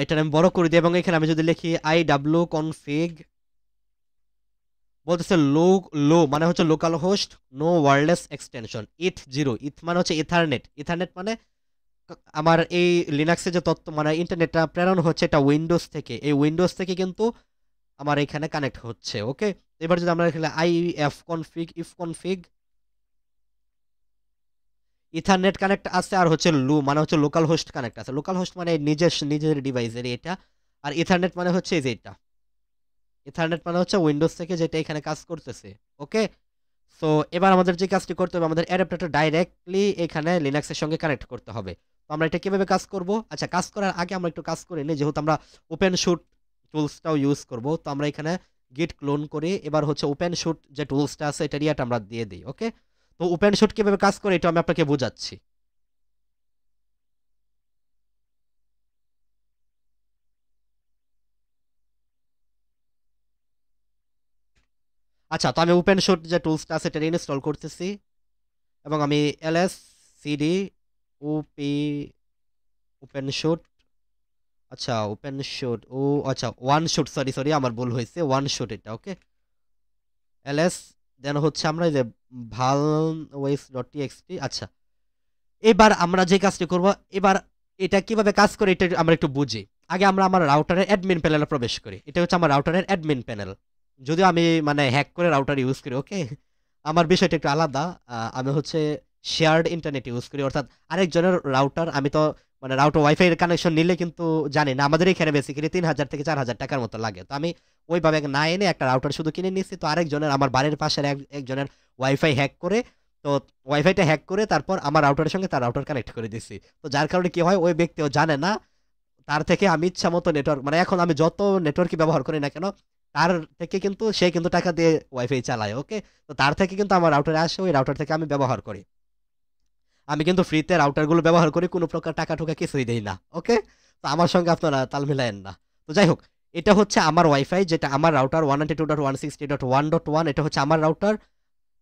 এটা আমি বড় করে দিই এবং এখানে আমি যদি লিখি আইডাব্লিউ কনফিগ, বলতেছে লো লো মানে হচ্ছে local host no wireless extension eth eth মানে হচ্ছে ইথারনেট, ইথারনেট মানে আমার এই লিনাক্সে যে তথ্য মানে ইন্টারনেটটা প্রেরণ হচ্ছে এটা উইন্ডোজ থেকে, এই উইন্ডোজ থেকে কিন্তু আমার এখানে কানেক্ট হচ্ছে। ওকে, এবার যদি আমরা এখানে if config if config, ethernet connect আছে, আর হচ্ছে লু মানে হচ্ছে লোকাল হোস্ট কানেক্ট আছে। লোকাল হোস্ট মানে নিজের নিজের ডিভাইসের এটা, আর ইথারনেট মানে হচ্ছে এই যে এটা, ইথারনেট মানে হচ্ছে উইন্ডোজ থেকে যেটা এখানে কাজ করতেছে। ওকে, সো এবার আমাদের যে কাজটি করতে হবে, আমাদের অ্যাডাপ্টারটা ডাইরেক্টলি এখানে লিনাক্সের সঙ্গে কানেক্ট করতে হবে। তো আমরা এটা কিভাবে কাজ করব? আচ্ছা, কাজ করার আগে আমরা একটু কাজ করে নিই, যেহেতু আমরা ওপেন শুট টুলসটাও ইউজ করব। তো আমরা এখানে গিট ক্লোন করি, এবার হচ্ছে ওপেন শুট যে টুলসটা আছে এটা রিয়াটা আমরা দিয়ে দিই। ওকে, তো ওপেন শুট কিভাবে কাজ করে এটা আমি আপনাকে বোঝাচ্ছি। আচ্ছা, তো আমি ওপেন শুট যে টুলসটা আছে এটা ইনস্টল করতেছি, এবং আমি এলএস সিডি ওপি ওপেন শুট, আচ্ছা ওপেন শুট, ও আচ্ছা ওয়ান শুট, সরি সরি আমার ভুল হয়েছে, ওয়ান শুট এটা। ওকে, এলএস দেন হচ্ছে আমরা এই যে ভাল ওয়েস ডট টিএক্সটি, আচ্ছা এবার আমরা যে কাজটি করব, এবার এটা কিভাবে কাজ করে এটা আমরা একটু বুঝি। আগে আমরা আমার রাউটারের অ্যাডমিন প্যানেলে প্রবেশ করি। এটা হচ্ছে আমার রাউটারের অ্যাডমিন প্যানেল। যদিও আমি মানে হ্যাক করে রাউটার ইউজ করি, ওকে? আমার বিষয়টা একটু আলাদা। আমি হচ্ছে শেয়ার্ড ইন্টারনেট ইউজ করি, অর্থাৎ আরেকজনের রাউটার। আমি তো মানে রাউটার ওয়াইফাই এর কানেকশন নিলে কিন্তু জানি না, আমাদের এখানে বেসিক্যালি ৩,০০০ থেকে ৪,০০০ টাকার মতো লাগে। তো আমি ওইভাবে না এনে একটা রাউটার শুধু কিনে নিয়েছি। তো আরেকজনের, আমার বাড়ির পাশের একজনের ওয়াইফাই হ্যাক করে, তো ওয়াইফাইটা হ্যাক করে তারপর আমার রাউটারের সঙ্গে তার রাউটার কানেক্ট করে দিছি। তো যার কারণে কি হয়, ওই ব্যক্তিও জানে না, তার থেকে আমি ইচ্ছা মতো নেটওয়ার্ক, মানে এখন আমি যত নেটওয়ার্কই ব্যবহার করি না কেন, তার থেকে কিন্তু সে কিন্তু টাকা দিয়ে ওয়াইফাই চালায়, ওকে? তো তার থেকে কিন্তু আমার রাউটারে আসে, ওই রাউটার থেকে আমি ব্যবহার করি। আমি কিন্তু ফ্রিতে রাউটারগুলো ব্যবহার করি, কোনো প্রকার টাকা টুকা কিছুই দেই না, ওকে? তো আমার সঙ্গে আপনারা তাল মিলায়েন না। তো যাই হোক, এটা হচ্ছে আমার ওয়াইফাই, যেটা আমার রাউটার 192.168.1.1, এটা হচ্ছে আমার রাউটার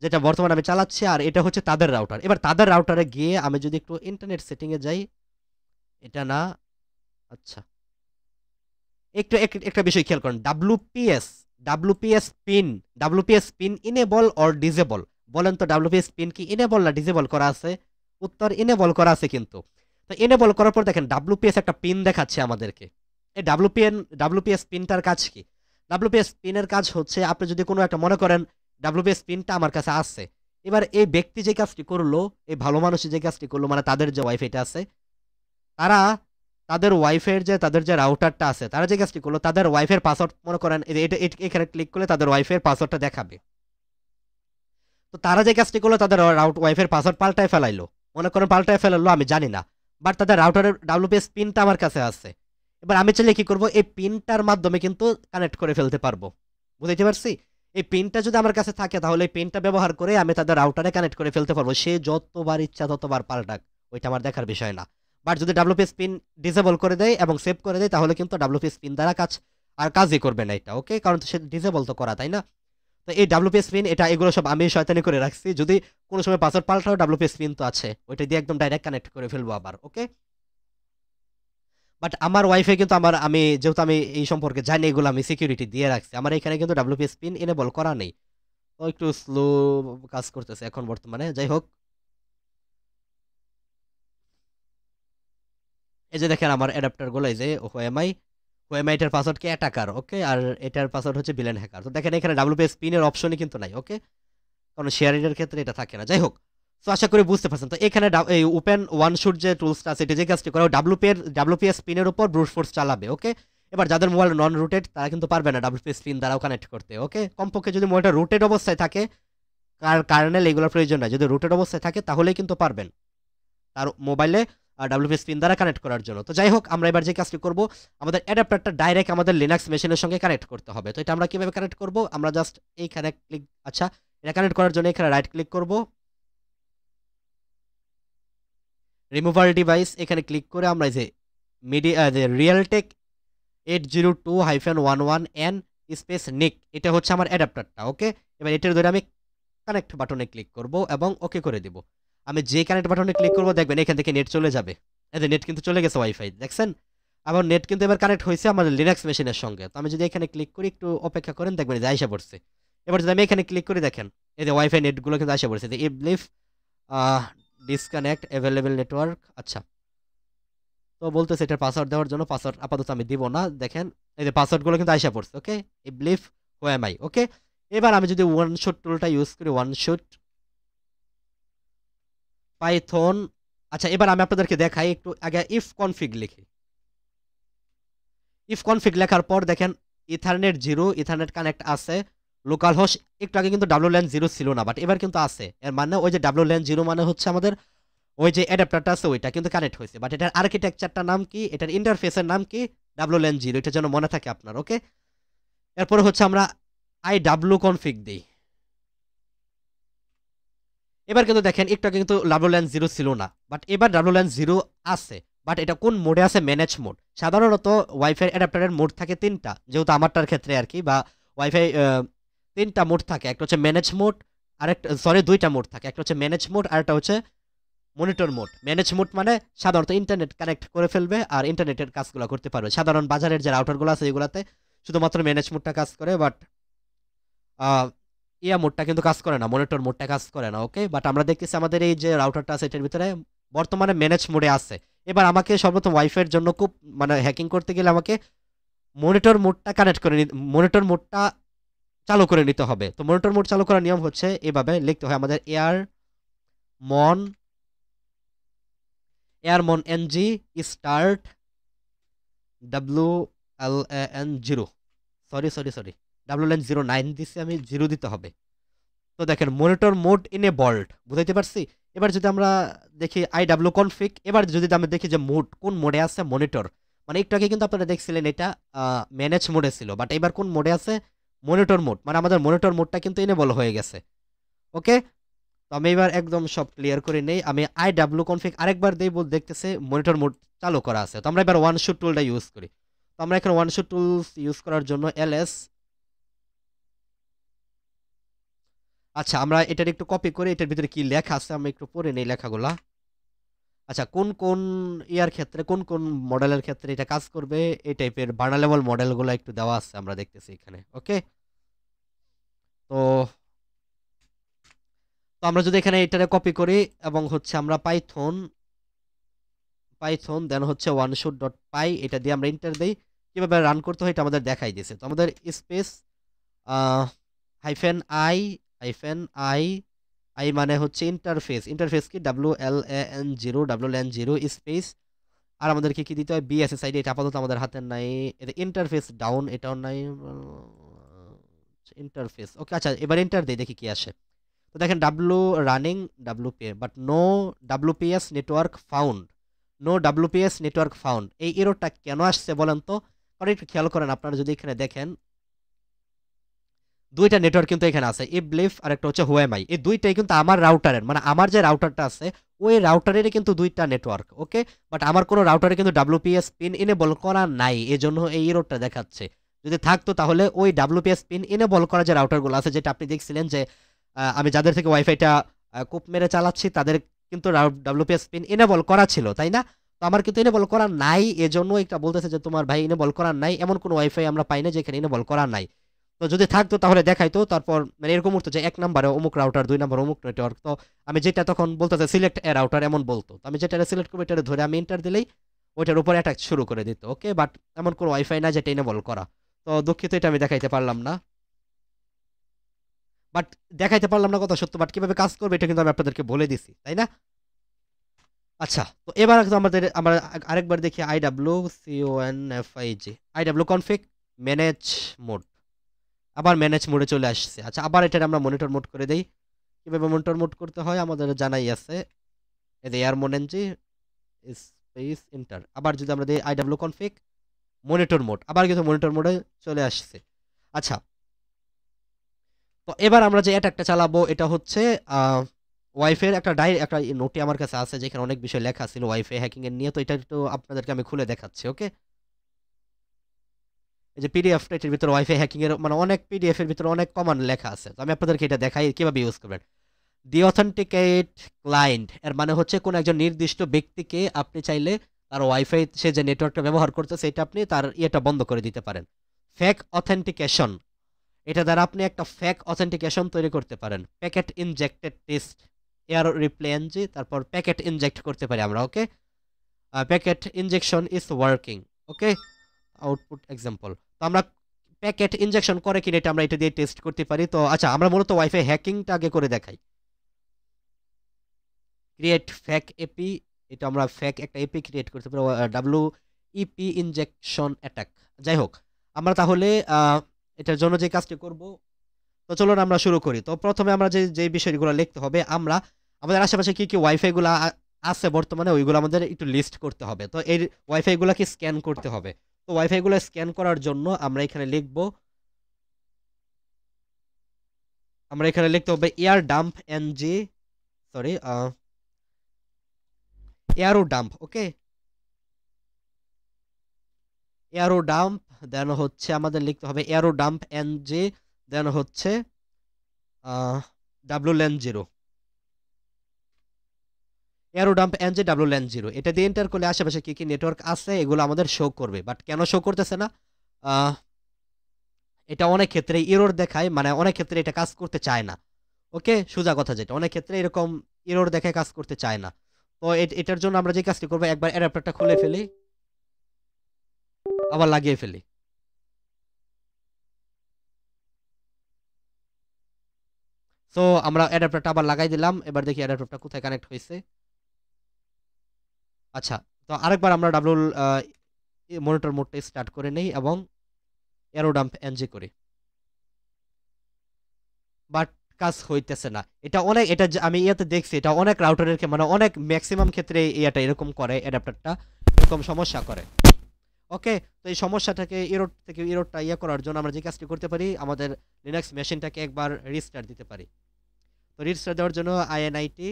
যেটা বর্তমানে আমি চালাচ্ছি, আর এটা হচ্ছে তাদের রাউটার। এবার তাদের রাউটারে গিয়ে আমি যদি একটু ইন্টারনেট সেটিংয়ে যাই, এটা না, আচ্ছা, একটু একটা বিষয় খেয়াল করেন, WPS pin enable or disable, বলেন তো ডাব্লুপিএস পিন কি ইনেবল না ডিজেবল করা আছে? উত্তর ইনেবল করা আছে কিন্তু। তো ইনেবল করার পর দেখেন ডাব্লুপিএস একটা পিন দেখাচ্ছে আমাদেরকে। এই ডাব্লুপিএস পিনটার কাজ কি? ডাব্লুপিএস পিনের কাজ হচ্ছে, আপনি যদি কোনো একটা, মনে করেন ডাব্লুপিএস পিনটা আমার কাছে আছে, এবার এই ব্যক্তি যে কাজটি করলো, এই ভালো মানুষ যে কাজটি করলো, মানে তাদের যে ওয়াইফাইটা আছে, তারা তাদের ওয়াইফাইয়ের যে তাদের যে রাউটারটা আছে, তারা যে কাজটি করলো, তাদের ওয়াইফাইয়ের পাসওয়ার্ড, মনে করেন এখানে ক্লিক করলে তাদের ওয়াইফাইয়ের পাসওয়ার্ডটা দেখাবে। তো তারা যে কাজটি করলো, তাদের ওয়াইফাইয়ের পাসওয়ার্ড পাল্টায় ফেলাইলো, মনে করেন পাল্টায় ফেলালো, আমি জানি না, বাট তাদের রাউটারের ডাব্লুপিএস পিনটা আমার কাছে আছে। এবার আমি চাইলে কি করব, এই পিনটার মাধ্যমে কিন্তু কানেক্ট করে ফেলতে পারবো। বুঝতে পারছি? এই পিনটা যদি আমার কাছে থাকে, তাহলে এই পিনটা ব্যবহার করে আমি তাদের রাউটারে কানেক্ট করে ফেলতে পারবো। সে যতবার ইচ্ছা ততবার পাল্টাক, ওইটা আমার দেখার বিষয় না। বাট যদি ডাব্লুপিএস পিন ডিসেবল করে দেয় এবং সেভ করে দেয়, তাহলে কিন্তু ডাব্লুপিএস পিন দ্বারা কাজই করবে না এটা, ওকে? কারণ সে ডিসেবল তো করা, তাই না? তো এই ডাব্লুপিএস পিন, এটা এগুলো সব আমি শয়তানি করে রাখছি। যদি কোনো সময় পাসওয়ার্ড পাল্টাও, ডাব্লুপিএস পিন তো আছে, ওইটা দিয়ে একদম ডাইরেক্ট কানেক্ট করে ফেলবো আবার, ওকে? বাট আমার ওয়াইফাই কিন্তু আমি যেহেতু আমি এই সম্পর্কে জানি, এগুলো আমি সিকিউরিটি দিয়ে রাখছি। আমার এখানে কিন্তু ডাব্লুপিএস পিন এনেবল করা নেই। তো একটু স্লো কাজ করতেছে এখন বর্তমানে। যাই হোক, এই যে দেখেন আমার অ্যাডাপ্টার গুলো, এই যে ওএমআই এটার পাসওয়ার্ড কি অ্যাটাকার, ওকে? আর এটার পাসওয়ার্ড হচ্ছে ভিলেন হ্যাকার। তো দেখেন এখানে ডাব্লুপিএস পিন এর অপশনই কিন্তু নাই, ওকে? কারণ শেয়ারিংয়ের ক্ষেত্রে এটা থাকে না। যাই হোক, তো আশা করি বুঝতে পারছেন। তো এখানে এই ওপেন ওয়ান শুট যে টুলসটা আছে, এটা যে কাজটি করে, ডাব্লুপিএস পিনের উপর ব্রুট ফোর্স চালাবে, ওকে? এবার যাদের মোবাইল নন রুটেড, তারা কিন্তু পারবে না ডাব্লুপিএস পিন দ্বারাও কানেক্ট করতে, ওকে? কমপক্ষে যদি মোবাইলটা রুটেড অবস্থায় থাকে, কার্নেল এগুলোর প্রয়োজন নাই, যদি রুটেড অবস্থায় থাকে তাহলেই কিন্তু পারবেন তার মোবাইলে ডাব্লুপিএস পিন দ্বারা কানেক্ট করার জন্য। তো যাই হোক, আমরা এবার যে কাজটি করব, আমাদের অ্যাডাপ্টারটা ডাইরেক্ট আমাদের লিনাক্স মেশিনের সঙ্গে কানেক্ট করতে হবে। তো এটা আমরা কিভাবে কানেক্ট করব? আমরা জাস্ট এইখানে ক্লিক, আচ্ছা, এটা কানেক্ট করার জন্য এখানে রাইট ক্লিক করব, রিমুভার ডিভাইস, এখানে ক্লিক করে আমরা এই যে রিয়েলটেক 802-11n স্পেস নিক, এটা হচ্ছে আমার অ্যাডাপ্টারটা, ওকে? এবার এটার ধরে আমি কানেক্ট বাটনে ক্লিক করব এবং ওকে করে দিব। আমি যে কানেক্ট বাটনে ক্লিক করব, দেখবেন এখান থেকে নেট চলে যাবে। এই যে নেট কিন্তু চলে গেছে, ওয়াইফাই দেখছেন? আবার নেট কিন্তু এবার কানেক্ট হয়েছে আমাদের লিনাক্স মেশিনের সঙ্গে। তো আমি যদি এখানে ক্লিক করি, একটু অপেক্ষা করেন, দেখবেন যে আইসা পড়ছে। এবার যদি আমি এখানে ক্লিক করি, দেখেন এই যে ওয়াইফাই নেটগুলো কিন্তু আইসা পড়ছে, যে ইবলিফ ডিসকানেক্ট অ্যাভেলেবল নেটওয়ার্ক, আচ্ছা। তো বলতেছে এটার পাসওয়ার্ড দেওয়ার জন্য, পাসওয়ার্ড আপাতত আমি দিব না। দেখেন এই যে পাসওয়ার্ডগুলো কিন্তু আইসা পড়ছে, ওকে? ইবলিফ ওএমআই, ওকে? এবার আমি যদি ওয়ান শুট টুলটা ইউজ করি, ওয়ান শুট পাইথন, আচ্ছা, এবার আমি আপনাদেরকে দেখাই, একটু আগে ইফ কনফিগ লিখি। ইফ কনফিগ লেখার পর দেখেন ইথারনেট 0, ইথারনেট কানেক্ট আছে, লোকাল হোস্ট, একটু আগে কিন্তু ডাব্লিউল্যান 0 ছিল না, বাট এবার কিন্তু আছে। এর মানে ওই যে ডাব্লিউল্যান 0 মানে হচ্ছে আমাদের ওই যে অ্যাডাপ্টারটা আছে, ওইটা কিন্তু কানেক্ট হয়েছে। বাট এটার আর্কিটেকচারটার নাম কি, এটার ইন্টারফেসের নাম কি? ডাব্লিউল্যান 0, এটা যেন মনে থাকে আপনার, ওকে? এরপরে হচ্ছে আমরা আইডাব্লিউ কনফিগ দিই। এবার কিন্তু দেখেন একটু আগে কিন্তু ডাব্লিউল্যান 0 ছিল না, বাট এবার ডাব্লিউল্যান 0 আছে। বাট এটা কোন মোডে আছে? Manage mode. সাধারণত ওয়াইফাই অ্যাডাপ্টারের মোড থাকে তিনটা, যেহেতু আমারটার ক্ষেত্রে আর কি, বা ওয়াইফাই তিনটা মোড থাকে। একটা হচ্ছে ম্যানেজ মোড, আরেকটা, সরি, দুইটা মোড থাকে, একটা হচ্ছে ম্যানেজ মোড আর একটা হচ্ছে মনিটর মোড। ম্যানেজ মোড মানে সাধারণত ইন্টারনেট কানেক্ট করে ফেলবে আর ইন্টারনেটের কাজগুলো করতে পারবে। সাধারণ বাজারের যে রাউটারগুলো আছে এগুলাতে শুধুমাত্র ম্যানেজ মোডটা কাজ করে, বাট ইয়া মোডটা কিন্তু কাজ করে না, মনিটর মোডটা কাজ করে না, ওকে? বাট আমরা দেখতেছি আমাদের এই যে রাউটারটা আছে এটার ভিতরে বর্তমানে ম্যানেজ মোডে আছে। এবার আমাকে সর্বপ্রথম ওয়াইফাইয়ের জন্য খুব মানে হ্যাকিং করতে গেলে আমাকে মনিটর মোডটা কানেক্ট করে মনিটর মোডটা চালু করে নিতে হবে। তো মনিটর মোড চালু করার নিয়ম হচ্ছে এভাবে লিখতে হয় আমাদের মন airmon ng start WLAN 0, sorry WLAN 09 দিচ্ছি আমি, 0 দিতে হবে। তো দেখেন মনিটর মোড ইনেবল্ড, বুঝাইতে পারছি? এবার যদি আমরা দেখি IW কনফিগ, এবার যদি আমরা দেখি যে মোড কোন মোডে আছে মনিটর, মানে একটু আগে কিন্তু আপনারা দেখছিলেন এটা ম্যানেজ মোডে ছিল, বাট এবার কোন মোডে আছে? মনিটর মোড, মানে আমাদের মনিটর মোডটা কিন্তু ইনেবল হয়ে গেছে। ওকে, তো আমি এবার একদম সব ক্লিয়ার করে নেই। আমি IW কনফিগ আরেকবার দেই, দেখতেছে মনিটর মোড চালু করা আছে। তো আমরা এবার ওয়ান শুট টুলটা ইউজ করি। তো আমরা এখানে ওয়ান শুট টুলস ইউজ করার জন্য LS, আচ্ছা আমরা এটার একটু কপি করে এটার ভিতরে কি লেখা আছে আমি একটু পড়ে নেই লেখাগুলা। আচ্ছা, কোন কোন ইয়ার ক্ষেত্রে কোন কোন মডেলের ক্ষেত্রে এটা কাজ করবে এই টাইপের বার্নালেবল মডেলগুলো একটু দেওয়া আছে আমরা দেখতেছি এখানে। ওকে, তো তো আমরা যদি এখানে এটারে কপি করি এবং হচ্ছে আমরা পাইথন দেন হচ্ছে oneshoot.py এটা দিয়ে আমরা এন্টার দেই, কিভাবে রান করতে হয় এটা আমাদের দেখাই দিয়েছে। তো আমাদের space hyphen I hyphen I I মানে হচ্ছে ইন্টারফেস কি WLAN 0 স্পেস, আর আমাদেরকে কি দিতে হয় BSSID, এটা আপাতত আমাদের হাতে নাই। এটা ইন্টারফেস ডাউন, এটাও নাই, ইন্টারফেস। ওকে, আচ্ছা এবার এন্টার দেই দেখি কি আসে। তো দেখেন running WP but no WPS network found, এই এররটা কেন আসছে বলেন তো? কারণ একটু খেয়াল করেন, আপনারা যদি এখানে দেখেন দুইটা নেটওয়ার্ক কিন্তু এখানে আছে, ইবলিফ আর একটা হচ্ছে হুএমআই, এই দুইটাই কিন্তু আমার রাউটারের, মানে আমার যে রাউটারটা আছে ওই রাউটারেরই কিন্তু দুইটা নেটওয়ার্ক। ওকে, বাট আমার কোনো রাউটারে কিন্তু WPS পিন এনেবল করা নাই, এজন্য এই এররটা দেখাচ্ছে। যদি থাকতো তাহলে ওই WPS পিন এনেবল করা যে রাউটারগুলো আছে, যেটা আপনি দেখছিলেন যে আমি যাদের থেকে ওয়াইফাইটা কুপ মেরে চালাচ্ছি তাদের কিন্তু WPS পিন এনেবল করা ছিল, তাই না? তো আমার কিন্তু এনেবল করা নাই, এজন্য একটা বলতেছে যে তোমার ভাই এনেবল করা নাই, এমন কোনো ওয়াইফাই আমরা পাই না যেখানে এনেবল করা নাই। তো যদি থাকতো তাহলে দেখাইতো, তারপর মানে এরকম হতো যে 1 নম্বরে অমুক রাউটার, 2 নম্বর অমুক নেটওয়ার্ক। তো আমি যেটা তখন বলতেছে সিলেক্ট এ রাউটার এমন বলতো, তো আমি যেটা সিলেক্ট করবো এটা ধরে আমি এন্টার দিলেই ওইটার উপরে অ্যাটাক শুরু করে দিত। ওকে, বাট এমন কোনো ওয়াইফাই না যেটা এনেবল করা। তো দুঃখিত, এটা আমি দেখাইতে পারলাম না, বাট দেখাইতে পারলাম না কথা সত্য, বাট কিভাবে কাজ করবে এটা কিন্তু আমি আপনাদেরকে বলে দিছি, তাই না? আচ্ছা, তো এবার আমরা আরেকবার দেখি IW কনফিগ ম্যানেজ মোড, আবার ম্যানেজ মোডে চলে আসছে। আচ্ছা, আবার এটা আমরা মনিটর মোড করে দেই। কিভাবে মনিটর মোড করতে হয় আমাদের জানাই আছে, এই যে এয়ারমন এনজি স্পেস এন্টার। আবার যদি আমরা দিই IW কনফিগ মনিটর মোড, আবার কিন্তু মনিটর মোডে চলে আসছে। আচ্ছা, তো এবার আমরা যে অ্যাটাকটা চালাবো এটা হচ্ছে ওয়াইফাই একটা নোটে আমার কাছে আছে যেখানে অনেক বিষয় লেখা ছিল ওয়াইফাই হ্যাকিং এর নিয়ে। তো এটা একটু আপনাদেরকে আমি খুলে দেখাচ্ছি। ওকে, এই যে পিডিএফ এর ভিতরে ওয়াইফাই হ্যাকিং এর মানে অনেক পিডিএফ এর ভিতরে অনেক কমান্ড লেখা আছে। তো আমি আপনাদেরকে এটা দেখাই কিভাবে ইউজ করবেন। দি অথেন্টিকেট ক্লায়েন্ট এর মানে হচ্ছে কোন একজন নির্দিষ্ট ব্যক্তিকে আপনি চাইলে তার ওয়াইফাই সে যে নেটওয়ার্কটা ব্যবহার করতেছে এটা আপনি তার ইয়েটা বন্ধ করে দিতে পারেন। ফেক অথেন্টিকেশন, এটা দ্বারা আপনি একটা ফেক অথেন্টিকেশন তৈরি করতে পারেন। Packet injected test air replay ng, তারপর প্যাকেট ইনজেক্ট করতে পারি আমরা। Okay, packet injection is working. Okay, output example. তো আমরা প্যাকেট ইনজেকশন করে কিনা এটা আমরা এটা দিয়ে টেস্ট করতে পারি। তো আচ্ছা, আমরা মূলত ওয়াইফাই হ্যাকিংটা আগে করে দেখাই। ক্রিয়েট ফেক এপি, এটা আমরা ফেক একটা এপি ক্রিয়েট করতে পারি, WEP ইনজেকশন অ্যাটাক। যাই হোক, আমরা তাহলে এটার জন্য যে কাজটি করব, তো চলুন আমরা শুরু করি। তো প্রথমে আমরা যে বিষয়গুলো লিখতে হবে, আমরা আমাদের আশেপাশে কি কি ওয়াইফাই গুলো আছে বর্তমানে ওইগুলো আমাদের একটু লিস্ট করতে হবে। তো এই ওয়াইফাই গুলোকে স্ক্যান করতে হবে। তো ওয়াইফাই গুলো স্ক্যান করার জন্য আমরা এখানে লিখতে হবে air dump ng, sorry aero dump. Okay, aero dump, then হচ্ছে আমাদের লিখতে হবে এয়ারো ডাম্প এনজি, দেন হচ্ছে WLAN 0, এয়ারোডাম্প এনজে WLAN 0, এটা দিয়ে এন্টার করলে আশেপাশে কি কি নেটওয়ার্ক আছে এগুলো আমাদের শো করবে। বাট কেন শো করতেছে না? এটা অনেক ক্ষেত্রে এরর দেখায়, মানে অনেক ক্ষেত্রে এটা কাজ করতে চায় না। ওকে, সোজা কথা যেটা, অনেক ক্ষেত্রে এরকম এরর দেখায় কাজ করতে চায় না। তো এটার জন্য আমরা যে কাজটি করবো, একবার অ্যাডাপ্টারটা খুলে ফেলি, আবার লাগিয়ে ফেলি। তো আমরা অ্যাডাপ্টারটা আবার লাগাই দিলাম, এবার দেখি অ্যাডাপ্টারটা কোথায় কানেক্ট হয়েছে। আচ্ছা, তো আরেকবার আমরা ডাবল মনিটর মোডটা স্টার্ট করে নেই এবং এরো ডাম্প এনজি করি, বাট কাজ হইতেছে না। এটা অনেক, এটা আমি ইয়াতে দেখছি, এটা অনেক রাউটারের মানে অনেক ম্যাক্সিমাম ক্ষেত্রে এটা এরকম করে, অ্যাডাপ্টারটা এরকম সমস্যা করে। ওকে, তো এই সমস্যাটাকে ইরোড থেকে ইরোডটা ইয়ে করার জন্য আমরা যে কাজটি করতে পারি, আমাদের লিনাক্স মেশিনটাকে একবার রিস্টার্ট দিতে পারি। তো রিস্টার্ট দেওয়ার জন্য আইএনআইটি,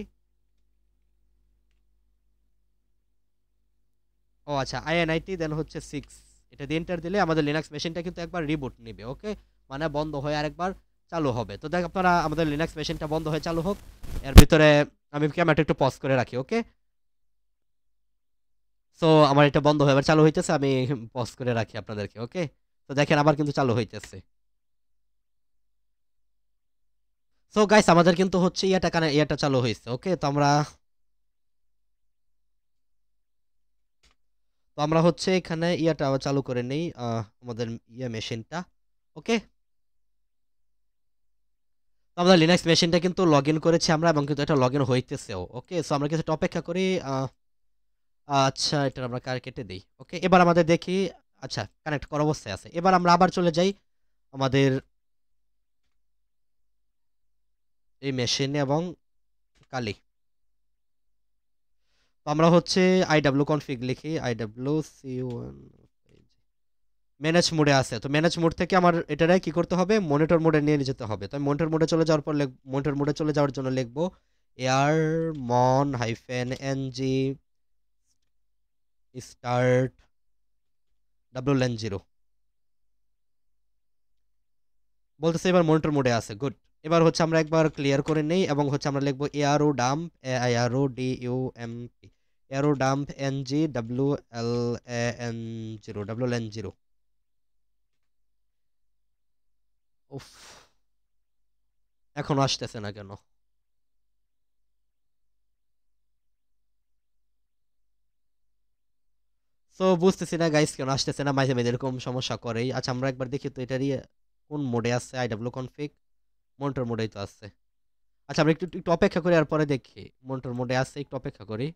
ও আচ্ছা, আইএনআইটি দেন হচ্ছে 6, এটা দিয়ে এন্টার দিলে আমাদের লিনাক্স মেশিনটা কিন্তু একবার রিবুট নেবে। ওকে, মানে বন্ধ হয়ে আরেকবার চালু হবে। তো দেখ আপনারা, আমাদের লিনাক্স মেশিনটা বন্ধ হয়ে চালু হোক, এর ভিতরে আমি ক্যামেরাটা একটু পজ করে রাখি। ওকে, সো আমার এটা বন্ধ হয়ে এবার চালু হইতেছে, আমি পজ করে রাখি আপনাদেরকে। ওকে, তো দেখেন আবার কিন্তু চালু হইতেছে। সো গাইস, আমাদের কিন্তু হচ্ছে ইয়াটা চালু হয়েছে। ওকে, তো আমরা হচ্ছে এখানে ইয়াটা আবার চালু করে নেই, আমাদের মেশিনটা। ওকে, তো আমাদের লিনাক্স মেশিনটা কিন্তু লগ ইন করেছি আমরা, এবং কিন্তু এটা লগ ইন হইতেছেও। ওকে, সো আমরা কিছু অপেক্ষা করি। আচ্ছা, এটা আমরা কেটে দিই। ওকে, এবার আমাদের দেখি, আচ্ছা কানেক্ট করা অবস্থায় আছে। এবার আমরা আবার চলে যাই আমাদের এই মেশিনে এবং কালি, তো আমরা হচ্ছে আইডাব্লিউ কনফিগ লিখি, আইডাব্লিউ সি1, ম্যানেজ মোডে আছে। তো ম্যানেজ মোড থেকে আমার এটারে কি করতে হবে, মনিটর মোডে নিয়ে যেতে হবে। তো আমি মনিটর মোডে চলে যাওয়ার পর মনিটর মোডে চলে যাওয়ার জন্য লিখবো এয়ার মন হাইফেন এনজি স্টার্ট WLAN 0, বলতেছে এবার মনিটর মোডে আছে। গুড, এবার হচ্ছে আমরা একবার ক্লিয়ার করে নেই এবং হচ্ছে আমরা লিখবো ARO dump, AIRODUMP, ARO dump NG WLAN 0, উফ, এখনো আসতেছে না কেন? তো বুঝতেছি না গাইস, কেন আসতেছে না, মাঝে মাঝে এরকম সমস্যা করেই। আচ্ছা, আমরা একবার দেখি তো এটারই কোন মোডে আছে, আইডাব্লিউ কনফিগ, মনিটর মোডেই তো আছে। আচ্ছা, আমরা একটু একটু অপেক্ষা করি আর পরে দেখি। মনিটর মোডে আছে, একটু অপেক্ষা করি।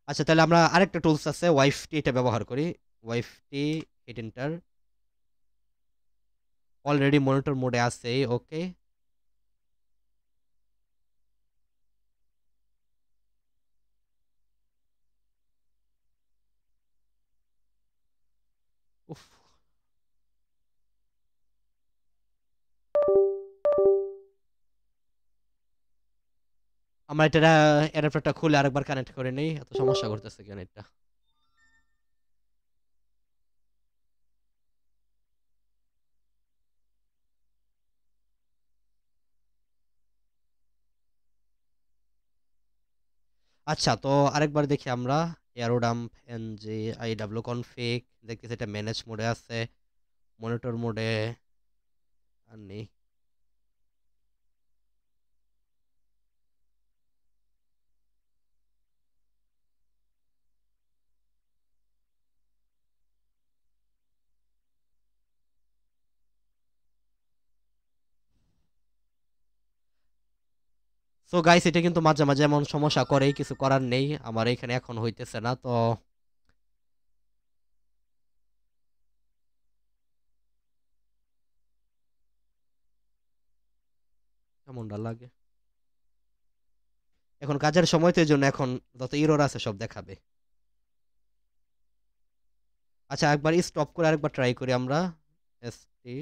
আচ্ছা, তাহলে আমরা আরেকটা টুলস আছে ওয়াইফটি, এটা ব্যবহার করি। ওয়াইফটি হিট এন্টার, অলরেডি মনিটর মোডে আছে। ওকে, উফ, আমরা এটা অ্যাডাপ্টারটা খুলে আরেকবার কানেক্ট করে নেই, এত সমস্যা করতেছে কেন এটা। আচ্ছা, তো আরেকবার দেখি আমরা, এয়ারোডাম্প এনজি আইডাব্লিউ কনফিগ, দেখতেছি এটা ম্যানেজ মোডে আছে, মনিটর মোডে আর নেই। সো গাইস, এটা কিন্তু মাঝে মাঝে এমন সমস্যা করেই, কিছু করার নেই, আমার এখানে এখন হইতেছে না তো। কেমনটা লাগে এখন, কাজের সময় তো, এই জন্য এখন যত ইরর আছে সব দেখাবে। আচ্ছা, একবার স্টপ করে আরেকবার ট্রাই করি আমরা। এসটি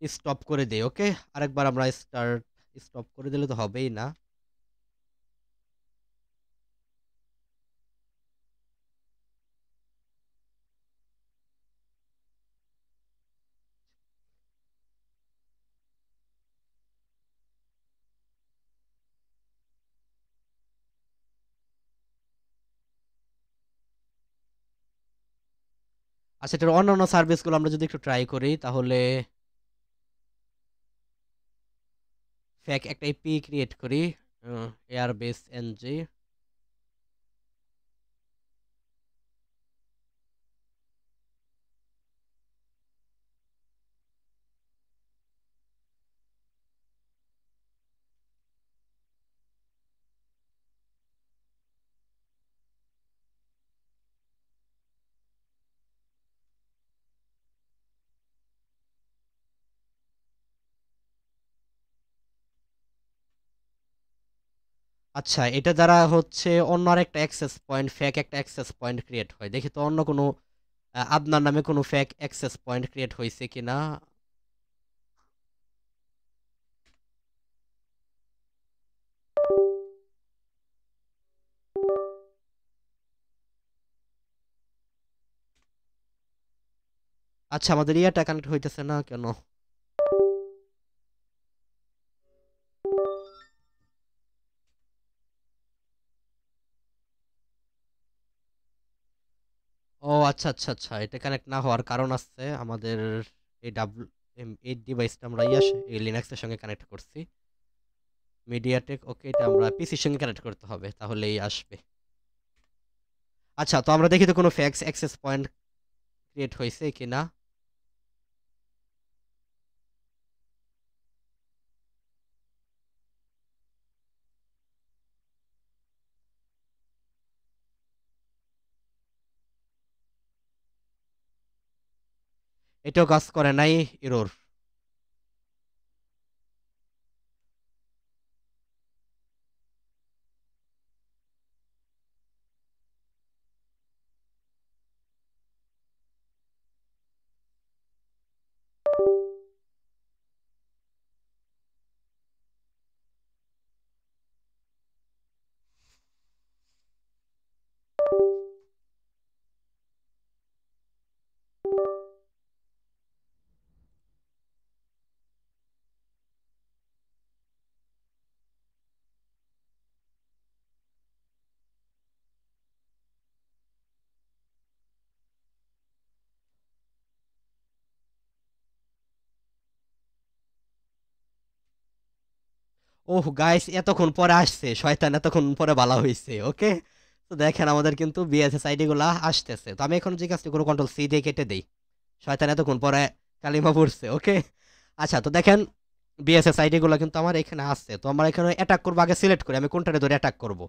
স্টপ করে দেই। ওকে, আরেকবার আমরা স্টার্ট, স্টপ করে দিলে তো হবেই না। আচ্ছা, এটার অন্যান্য সার্ভিসগুলো আমরা যদি একটু ট্রাই করি তাহলে ফেক একটা এপি ক্রিয়েট করি, এয়ারবেস এনজি। আচ্ছা, এটা দ্বারা হচ্ছে অন্য আরেকটা অ্যাক্সেস পয়েন্ট, ফেক একটা অ্যাক্সেস পয়েন্ট ক্রিয়েট হয়। দেখি তো অন্য কোনো আদনার নামে কোনো ফেক অ্যাক্সেস পয়েন্ট ক্রিয়েট হয়েছে কিনা। আচ্ছা, আমাদের ইয়াটা কানেক্ট হইতেছে না কেন? ও আচ্ছা আচ্ছা আচ্ছা, এটা কানেক্ট না হওয়ার কারণ আছে। আমাদের এই এই ডিভাইসটা আমরা এই লিনাক্সের সঙ্গে কানেক্ট করছি, মিডিয়াটেক। ওকে, এটা আমরা পিসির সঙ্গে কানেক্ট করতে হবে, তাহলেই আসবে। আচ্ছা, তো আমরা দেখি তো কোনো ফ্যাক্স অ্যাক্সেস পয়েন্ট ক্রিয়েট হয়েছে কিনা। এটাও কাজ করে নাই, এরর। ওহ গাইস, এতক্ষণ পরে আসছে শয়তান, এতক্ষণ পরে বালা হইছে। ওকে, তো দেখেন আমাদের কিন্তু বিএসএস আইডি গুলা আসতেছে। তো আমি এখন যে কাজটি করবো, কন্ট্রোল সি দিয়ে কেটে দেই। শয়তান এতক্ষণ পরে কালিমা পড়ছে। ওকে, আচ্ছা, তো দেখেন বিএসএস আইডি গুলো কিন্তু আমার এখানে আসছে। তো আমরা এখানে অ্যাটাক করবো, আগে সিলেক্ট করি আমি কোনটারে ধরে অ্যাটাক করব।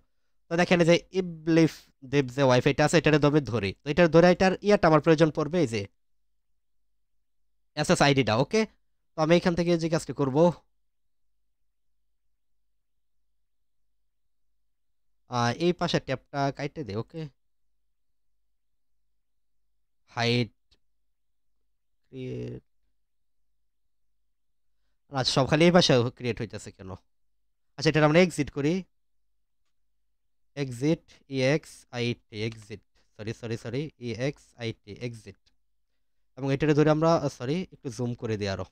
তো দেখেন এই যে ইবলিফ দেব যে ওয়াইফাইটা আছে, এটারে দমে ধরি। তো এটার ধরে এটার ইয়াটা আমার প্রয়োজন পড়বে, এই যে এসএস আইডিটা। ওকে, তো আমি এখান থেকে যে কাজটি করব, এই পাশের ট্যাবটা কাইটে দে। ওকে, হাইট ক্রিয়েট। আচ্ছা, সব খালি এই পাশে ক্রিয়েট হইতেছে কেন? আচ্ছা, এটা আমরা এক্সিট করি। Exit, EX IT, exit. Sorry sorry sorry, EX IT, exit. এবং এটারে ধরে আমরা, সরি একটু জুম করে দিই আরো।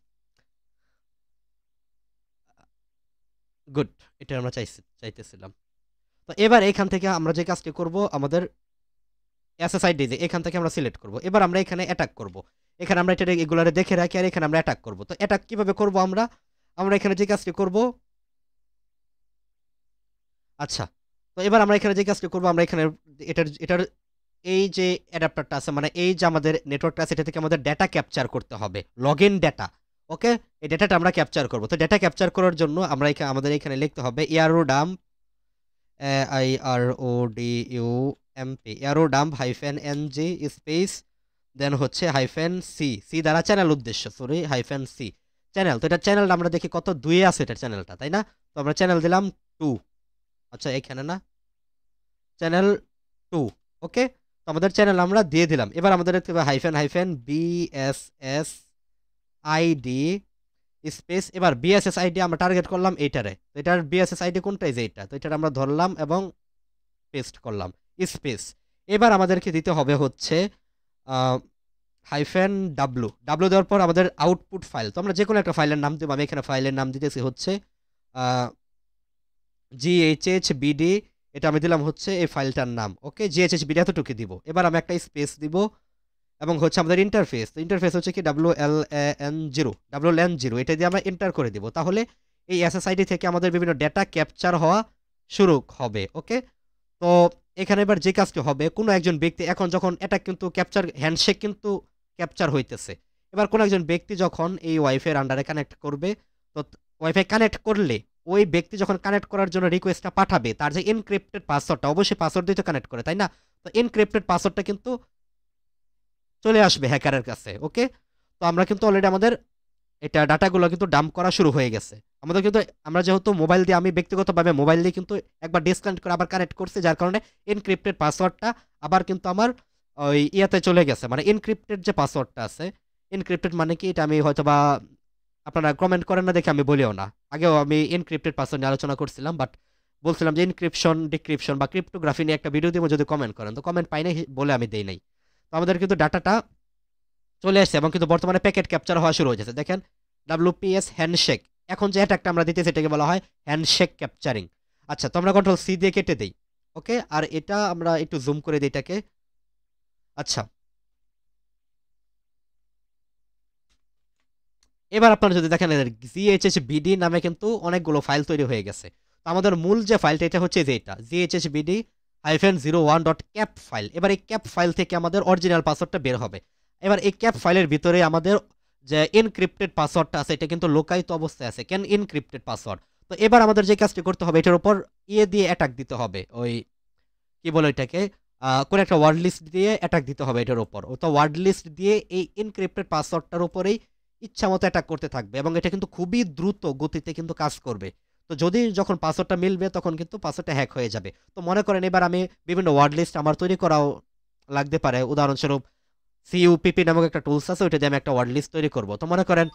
গুড, এটা আমরা চাইতেছিলাম। তো এবার এখান থেকে আমরা যে কাজটি করব, আমাদের এসএসআইডি যে এখান থেকে আমরা সিলেক্ট করব। এবার আমরা এখানে অ্যাটাক করব। এখানে আমরা এটা এগুলারে দেখে রাখি, আর এখানে আমরা অ্যাটাক করব। তো অ্যাটাক কিভাবে করব আমরা? আমরা এখানে যে কাজটি করব, আচ্ছা, তো এবার আমরা এখানে যে কাজটি করব, আমরা এখানে এটার এই যে অ্যাডাপ্টারটা আছে, মানে এই যে আমাদের নেটওয়ার্কটা আছে, এটা থেকে আমাদের ডেটা ক্যাপচার করতে হবে, লগ ইন ডেটা। ওকে, এই ডেটাটা আমরা ক্যাপচার করব। তো ডেটা ক্যাপচার করার জন্য আমরা আমাদের এখানে লিখতে হবে aero dump, IRODUMP, aero dump hyphen NG space, then হচ্ছে হাইফেন সি, সি দ্বারা চ্যানেল উদ্দেশ্য, সরি হাইফেন সি চ্যানেল। তো এটা চ্যানেলটা আমরা দেখি কত, 2 আছে এটা চ্যানেলটা, তাই না? তো আমরা চ্যানেল দিলাম 2। আচ্ছা, এখানে না, চ্যানেল 2। ওকে, তো আমাদের চ্যানেল আমরা দিয়ে দিলাম। এবার আমাদের hyphen hyphen BSS ID space, এবার বিএসএস আইডি আমরা টার্গেট করলাম এইটারে। তো এটার বিএসএস আইডি কোনটা, এই যে এটা। তো এটা আমরা ধরলাম এবং পেস্ট করলাম, স্পেস। এবার আমাদেরকে দিতে হবে হচ্ছে হাইফেন ডাব্লু। ডাব্লু দেওয়ার পর আমাদের আউটপুট ফাইল, তো আমরা যে কোনো একটা ফাইলের নাম দেবো। আমি এখানে ফাইলের নাম দিতেছি হচ্ছে GHHBD, এটা আমি দিলাম হচ্ছে এই ফাইলটার নাম। ওকে, GHHBD এতটুকু দিব। এবার আমি একটা স্পেস দিব, এবং হচ্ছে আমাদের ইন্টারফেস, তো ইন্টারফেস হচ্ছে কি WLAN0 এটা দিয়ে আমরা এন্টার করে দিব, তাহলে এই SSID থেকে আমাদের বিভিন্ন ডেটা ক্যাপচার হওয়া শুরু হবে। ওকে, তো এখানে এবার যে কাজটি হবে, কোনো একজন ব্যক্তি এখন যখন এটা কিন্তু ক্যাপচার হ্যান্ডশেক কিন্তু ক্যাপচার হইতেছে, এবার কোনো একজন ব্যক্তি যখন এই ওয়াইফাই এর আন্ডারে কানেক্ট করবে, তো ওয়াইফাই কানেক্ট করলে ওই ব্যক্তি যখন কানেক্ট করার জন্য রিকোয়েস্টটা পাঠাবে, তার যে এনক্রিপ্টেড পাসওয়ার্ডটা, অবশ্যই পাসওয়ার্ড দিয়ে তো কানেক্ট করে, তাই না? তো এনক্রিপ্টেড পাসওয়ার্ডটা কিন্তু চলে আসবে হ্যাকারের কাছে। ওকে, তো আমরা কিন্তু অলরেডি আমাদের এটা ডাটাগুলো কিন্তু ডাম্প করা শুরু হয়ে গেছে আমাদের কিন্তু। আমরা যেহেতু মোবাইল দিয়ে, আমি ব্যক্তিগতভাবে মোবাইল দিয়ে কিন্তু একবার ডিসকানেক্ট করে আবার কানেক্ট করছি, যার কারণে এনক্রিপ্টেড পাসওয়ার্ডটা আবার কিন্তু আমার ওই ইয়াতে চলে গেছে, মানে এনক্রিপ্টেড যে পাসওয়ার্ডটা আছে। এনক্রিপ্টেড মানে কি, এটা আমি হয়তো বা আপনারা কমেন্ট করেন না দেখে আমি বলিও না, আগেও আমি এনক্রিপ্টেড পাসওয়ার্ড নিয়ে আলোচনা করছিলাম, বাট বলছিলাম যে এনক্রিপশন ডিক্রিপশন বা ক্রিপ্টোগ্রাফি নিয়ে একটা ভিডিও দিব, যদি কমেন্ট করেন, তো কমেন্ট পাই নাই বলে আমি দেই নাই। তো আমাদের কিন্তু ডাটাটা চলে আসছে এবং কিন্তু বর্তমানে প্যাকেট ক্যাপচার হওয়া শুরু হয়েছে। দেখেন WPS হ্যান্ডশেক, এখন যে অ্যাটাকটা আমরা দিতেছি এটাকে বলা হয় হ্যান্ডশেক ক্যাপচারিং। আচ্ছা, তো আমরা কন্ট্রোল C দিয়ে কেটে দেই। ওকে, আর এটা আমরা একটু জুম করে দিই এটাকে। আচ্ছা, এবার আপনারা যদি দেখেন GHHBD নামে কিন্তু অনেকগুলো ফাইল তৈরি হয়ে গেছে। তো আমাদের মূল যে ফাইলটা এটা হচ্ছে যে এটা GHHBD-01.cap ফাইল। এবার এই ক্যাপ ফাইল থেকে আমাদের অরিজিনাল পাসওয়ার্ডটা বের হবে। এবার এই ক্যাপ ফাইলের ভিতরে আমাদের যে এনক্রিপ্টেড পাসওয়ার্ডটা আছে, এটা কিন্তু লোকায়িত অবস্থায় আছে, কেন এনক্রিপ্টেড পাসওয়ার্ড। তো এবার আমাদের যে কাজটি করতে হবে, এটার উপর দিয়ে অ্যাটাক দিতে হবে, ওই কি বলে এটাকে, কোন একটা ওয়ার্ড লিস্ট দিয়ে অ্যাটাক দিতে হবে এটার উপর। তো ওয়ার্ড লিস্ট দিয়ে এই এনক্রিপ্টেড পাসওয়ার্ডটার উপরেই ইচ্ছা মতো অ্যাটাক করতে থাকবে এবং এটা কিন্তু খুবই দ্রুত গতিতে কিন্তু কাজ করবে। তো যদি যখন পাসওয়ার্ডটা মিলবে তখন কিন্তু পাসওয়ার্ডটা হ্যাক হয়ে যাবে। তো মনে করেন এবার আমি বিভিন্ন ওয়ার্ড লিস্ট আমার তৈরি করাও লাগতে পারে, উদাহরণস্বরূপ CUPP নামক একটা টুলস আছে, ওইটা দিয়ে আমি একটা ওয়ার্ড লিস্ট তৈরি করব। তো মনে করেন